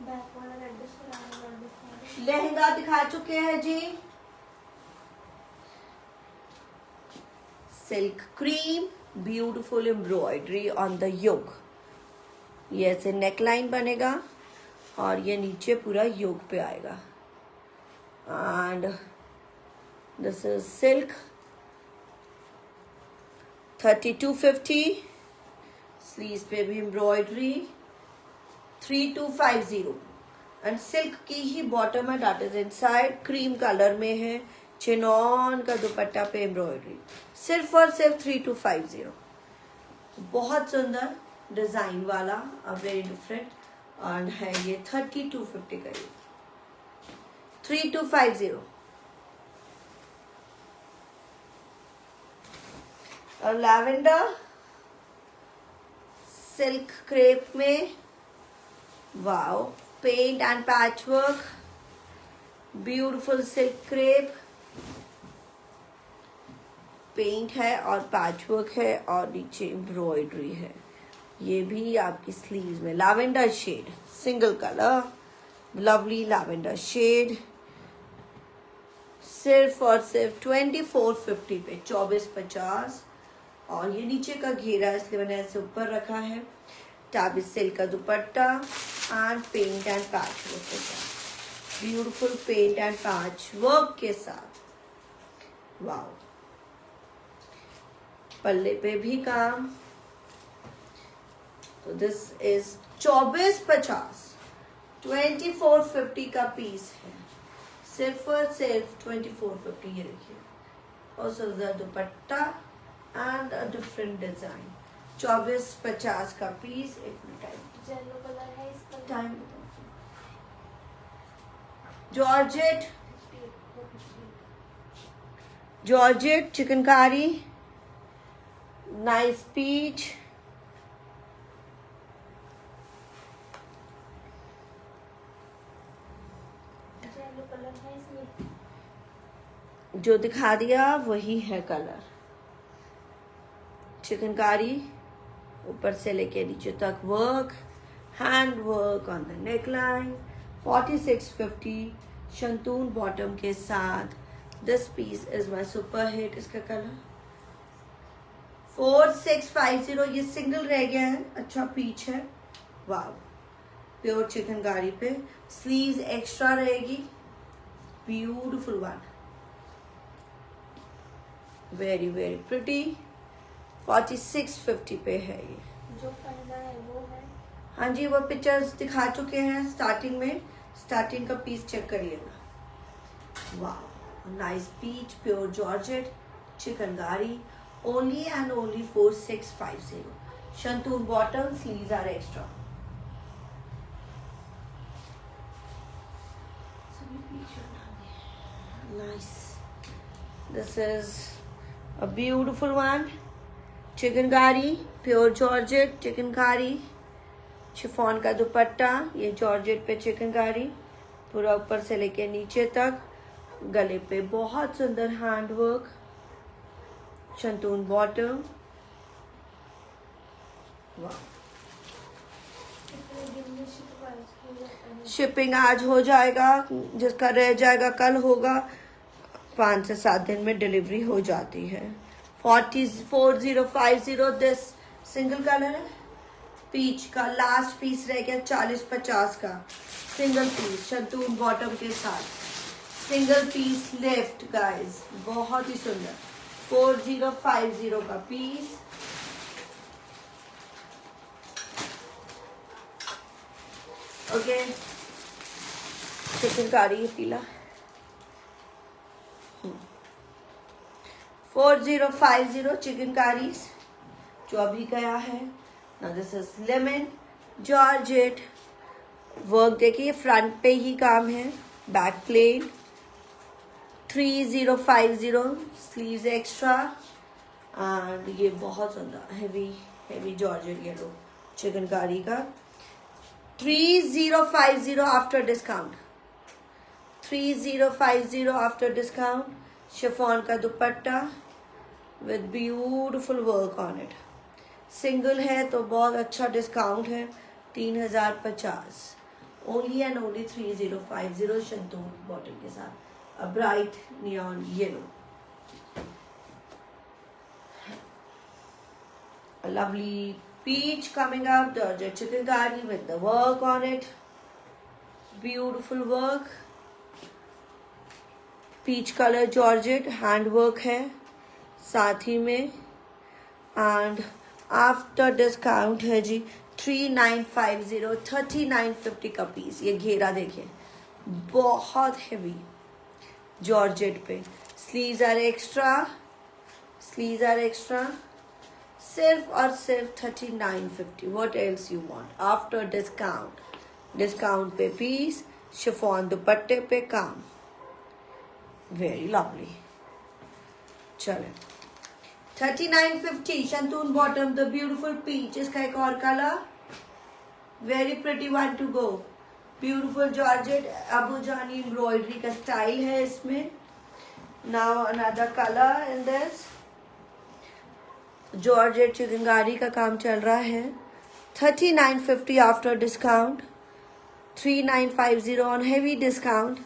[SPEAKER 2] बैक वाला रेड दिखा दो।
[SPEAKER 1] लहंगा दिखा चुके हैं जी, silk cream beautiful embroidery on the yoke. ये ऐसे नेकलाइन बनेगा और ये नीचे पूरा योक पे आएगा। And this is silk 3250। Sleeves पे भी एम्ब्रॉयडरी 3250 एंड सिल्क की ही बॉटम है, that is inside cream colour में है। चिनॉन का दुपट्टा पे एम्ब्रॉयडरी सिर्फ और सिर्फ 3250। बहुत सुंदर डिजाइन वाला, वेरी डिफरेंट, और है ये 3250 का ये 3250। और लैवेंडर सिल्क क्रेप में, wow paint and patch work, beautiful silk crepe, paint है और पैच वर्क है और नीचे एम्ब्रॉयडरी है। ये भी आपकी स्लीव्स में lavender shade, single colour, lovely lavender shade, सिर्फ और सिर्फ 2450 पे 2450। और ये नीचे का घेरा इसलिए मैंने ऐसे ऊपर रखा है। टाबी सिल्क का dupatta and paint and patch work के साथ, beautiful paint and patch work के साथ। वाओ पल्ले पे भी काम। तो दिस इज 2450, 2450 का पीस है, सिर्फ और सिर्फ 2450। ये देखिए और सुंदर dupatta and a different design. 2450 का पीस। एक मिनट
[SPEAKER 2] येलो कलर है इसका।
[SPEAKER 1] Time georgette, georgette chikankari, nice peach,
[SPEAKER 2] yellow colour है इसमें।
[SPEAKER 1] जो दिखा दिया वही है कलर। चिकनकारी ऊपर से लेके नीचे तक work, hand work on the neckline. 4650 shantoon bottom के साथ। This piece is my super hit. इसका कलर 4650। ये सिंगल रह गया है, अच्छा पीच है। वाव प्योर चिकनकारी पे, स्लीव्स एक्स्ट्रा रहेगी, beautiful one, very very pretty. 4650 पे है ये।
[SPEAKER 2] जो पहला है वो है।
[SPEAKER 1] हाँ जी वो पिक्चर्स दिखा चुके हैं स्टार्टिंग में, स्टार्टिंग का पीस चेक करिएगा। वाह nice peach, pure georgette chikankari, only and only 4650। Shantoon bottom, sleeves are extra. Nice. This is a beautiful one. Chikankari, pure georgette chikankari, chiffon का दुपट्टा, ये जॉर्जेट पे चिकनकारी पूरा ऊपर से लेके नीचे तक, गले पे बहुत सुंदर हैंड वर्क, शंतून बॉटम। वाह,
[SPEAKER 2] कितने दिन में शिप हो जाता है?
[SPEAKER 1] शिपिंग आज हो जाएगा, जिसका रह जाएगा कल होगा। 5 से 7 दिन में डिलीवरी हो जाती है। 4050 दिस सिंगल कलर है, पीच का लास्ट पीस रह गया 40-50 का सिंगल पीस शंतून बॉटम के साथ, सिंगल पीस लेफ्ट गाइस, बहुत ही सुंदर 4050 का पीस। ओके, चिकनकारी पीला 4050 चिकनकारी जो अभी गया है ना। This is lemon georgette work, देखिए फ्रंट पे ही काम है, back plain 3050 sleeves extra. And ये बहुत सुंदर हेवी जॉर्जेट येलो चिकनकारी का 3050 after discount, 3050 after discount. Chiffon का dupatta with beautiful work on it, single है तो बहुत अच्छा डिस्काउंट है, 3050 only and only 3050 shantoon bottom के साथ, a bright neon yellow, a lovely peach coming up, the chickengari with the work on it, beautiful work, peach color georgette hand work है साथ ही में। एंड आफ्टर डिस्काउंट है जी 3950, 3950 का piece. ये घेरा देखिए बहुत हेवी जॉर्जेट पे, स्लीव्स आर एक्स्ट्रा, सिर्फ और सिर्फ 3950। What else you want after discount पे पीस, शिफॉन दुपट्टे पे काम, वेरी लवली। चले 3950 shantoon bottom, the beautiful peach, इसका एक और colour, very pretty one to go, beautiful georgette Abu Jani embroidery का स्टाइल है इसमें। Now another colour in this georgette chikankari का काम चल रहा है, 3950 after discount, 3950 on heavy discount.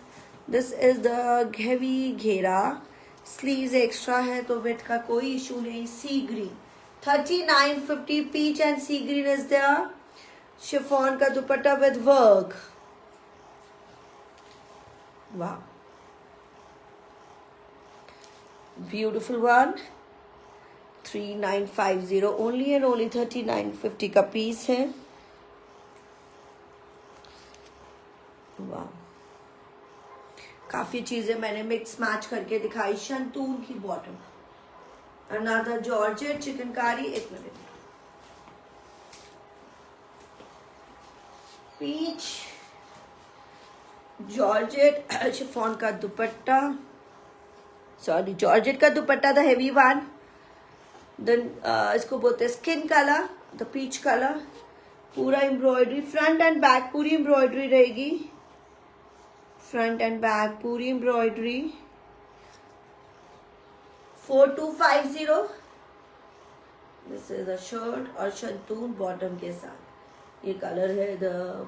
[SPEAKER 1] This is the heavy घेरा, स्लीव्स एक्स्ट्रा है तो विथ का कोई इशू नहीं। Sea green 3950 peach and sea green is there, chiffon का दुपट्टा विद वर्क, वाह beautiful one, 3950 only and only 3950 का पीस है, वाह। काफी चीजें मैंने मिक्स मैच करके दिखाई। शंतून की बॉटम, अनदर जॉर्जेट चिकनकारी, एक मिनट, पीच जॉर्जेट शिफॉन का दुपट्टा, सॉरी जॉर्जेट का dupatta the heavy one, then इसको बोलते हैं skin colour, the peach colour, पूरा एम्ब्रॉयडरी फ्रंट एंड बैक, पूरी एम्ब्रॉयडरी रहेगी, फ्रंट एंड बैक पूरी embroidery. 4250 this is the shirt और शंतून बॉटम के साथ, ये कलर है the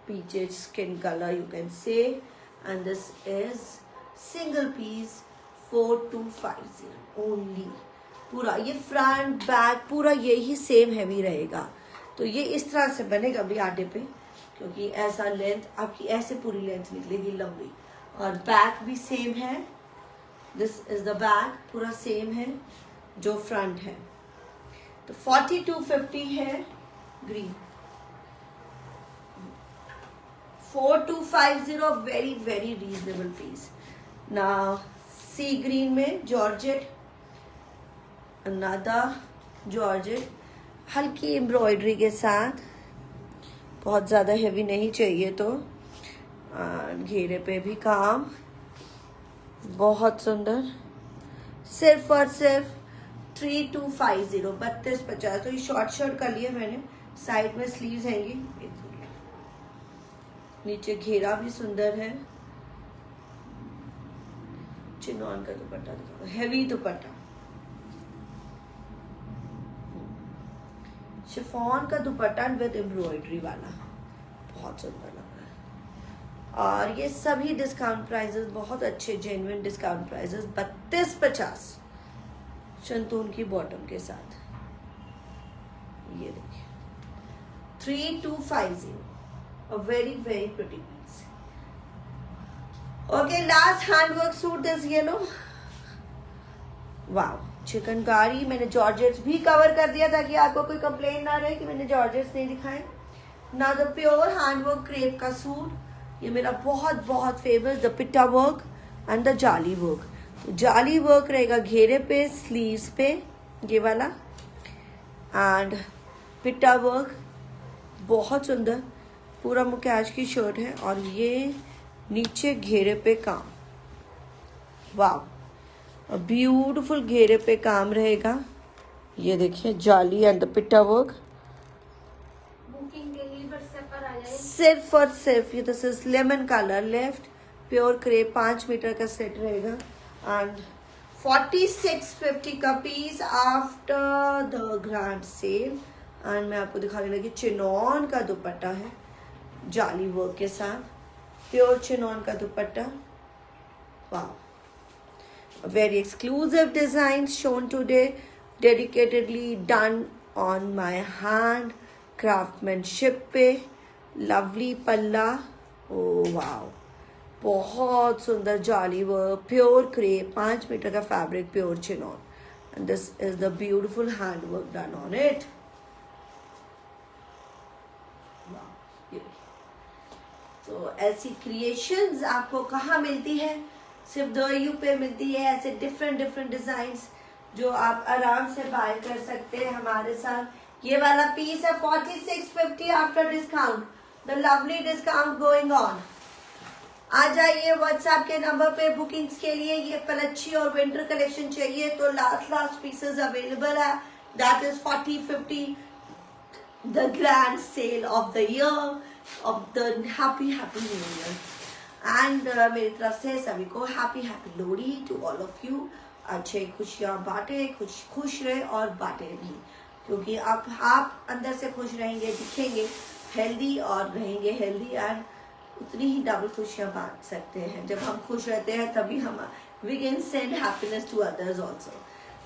[SPEAKER 1] peaches skin colour you can say, and this is single piece 4250 only. पूरा ये फ्रंट बैक पूरा यही सेम हैवी रहेगा, तो ये इस तरह से बनेगा भी आटे पे, क्योंकि ऐसा लेंथ आपकी ऐसे पूरी लेंथ निकलेगी लंबी, और बैक भी सेम है, दिस इज द बैक पूरा सेम है जो फ्रंट है। तो 4250 है green, 4250 very very reasonable piece. ना सी ग्रीन में जॉर्जेट, अनदर जॉर्जेट हल्की एम्ब्रॉयडरी के साथ, बहुत ज़्यादा हेवी नहीं चाहिए तो, घेरे पे भी काम बहुत सुंदर, सिर्फ और सिर्फ 3250 3250। तो ये शॉर्ट शर्ट कर लिया मैंने, साइड में स्लीव्स हैंगी, नीचे घेरा भी सुंदर है, चिनॉन का दुपट्टा दिखा दो, हैवी दुपट्टा, शिफॉन का दुपट्टा विद एम्ब्रॉयडरी वाला, बहुत सुंदर लग रहा है। और ये सभी डिस्काउंट प्राइसेस बहुत अच्छे, जेन्युइन डिस्काउंट प्राइसेस, 3250 शंतून की बॉटम के साथ। ये देखिए 3250, a very very pretty piece. Okay, last handwork suit is yellow. Wow, chikankari. मैंने जॉर्जेट्स भी कवर कर दिया ताकि आपको कोई कंप्लेन ना रहे कि मैंने जॉर्जेट्स नहीं दिखाए। ना द प्योर हैंडवर्क क्रेप का सूट, ये मेरा बहुत बहुत फेवरेट, द पिट्टा वर्क एंड द जाली वर्क। तो जाली वर्क रहेगा घेरे पे, स्लीव्स पे ये वाला, एंड पिट्टा वर्क बहुत सुंदर, पूरा मुकैश की शर्ट है और ये नीचे घेरे पे काम। वाह, ब्यूटीफुल घेरे पे काम रहेगा। ये देखिए जाली एंड द पिट्टा वर्क।
[SPEAKER 2] बुकिंग के लिए व्हाट्सएप पर आ जाए।
[SPEAKER 1] सिर्फ और सिर्फ ये this is lemon colour left, pure crepe, 5 metre का सेट रहेगा एंड 4650 का piece after the grand sale. And मैं आपको दिखाने लगी, चिनॉन का दुपट्टा है जाली वर्क के साथ, प्योर चिनॉन का दुपट्टा। वाह, very exclusive designs shown today, dedicatedly done on my hand, craftsmanship पे, lovely पल्ला। oh wow, बहुत सुंदर जाली वर्क, प्योर क्रेप, 5 मीटर का fabric, pure chinon, and this is the beautiful hand work done on it. wow, ये देखिए। तो ऐसी क्रिएशंस आपको कहाँ मिलती है? सिर्फ DU पे मिलती है। ऐसे डिफरेंट डिफरेंट डिजाइन्स जो आप आराम से बाय कर सकते हैं हमारे साथ। ये वाला पीस है 4650 after discount, the lovely discount going on. आ जाइए व्हाट्सएप के नंबर पे बुकिंग्स के लिए। ये पलच्छी और विंटर कलेक्शन चाहिए तो लास्ट पीसेस अवेलेबल है, that is 4050, the grand sale of the year, of the happy new year. And मेरी तरफ से सभी को happy Lohri to all of you. अच्छे खुशियाँ बांटे, खुश रहे और बांटे भी, क्योंकि आप अंदर से खुश रहेंगे, दिखेंगे हेल्दी और रहेंगे हेल्दी, एंड उतनी ही डबल खुशियाँ बांट सकते हैं। जब हम खुश रहते हैं तभी हम we can send happiness to others also.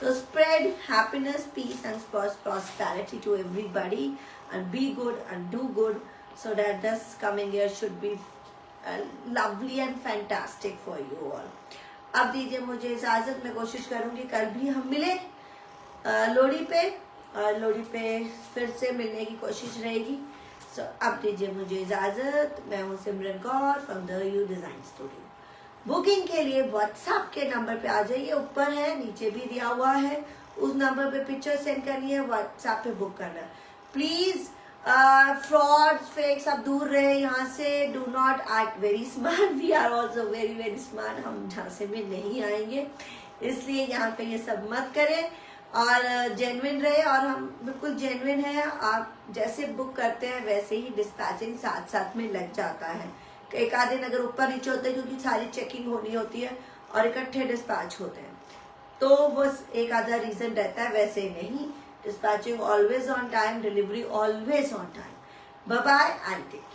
[SPEAKER 1] तो spread happiness, peace and prosperity to everybody and be good and do good so that this coming year should be lovely and fantastic for you all. अब दीजिए मुझे इजाजत, मैं कोशिश करूंगी कल भी हम मिले लोहड़ी पे, लोहड़ी पे फिर से मिलने की कोशिश रहेगी। सो अब दीजिए मुझे इजाजत। मैं हूँ Simran Kaur from DU design studio. Booking के लिए व्हाट्सएप के नंबर पे आ जाइए, ऊपर है नीचे भी दिया हुआ है, उस नंबर पे पिक्चर सेंड करनी है, व्हाट्सएप पे बुक करना है। प्लीज फ्रॉड फेक सब दूर रहे यहाँ से। Do not act very smart, we are also very very smart. हम झांसे में नहीं आएंगे, इसलिए यहाँ पे ये सब मत करें और जेन्युइन रहे। और हम बिल्कुल जेन्युइन है, आप जैसे बुक करते हैं वैसे ही डिस्पैचिंग साथ साथ में लग जाता है। एक आधे दिन अगर ऊपर नीचे होते हैं क्योंकि सारी चेकिंग होनी होती है और इकट्ठे डिस्पैच होते हैं, तो बस एक आधा रीजन रहता है, वैसे नहीं। Dispatching always on time, delivery always on time. Bye bye and take care.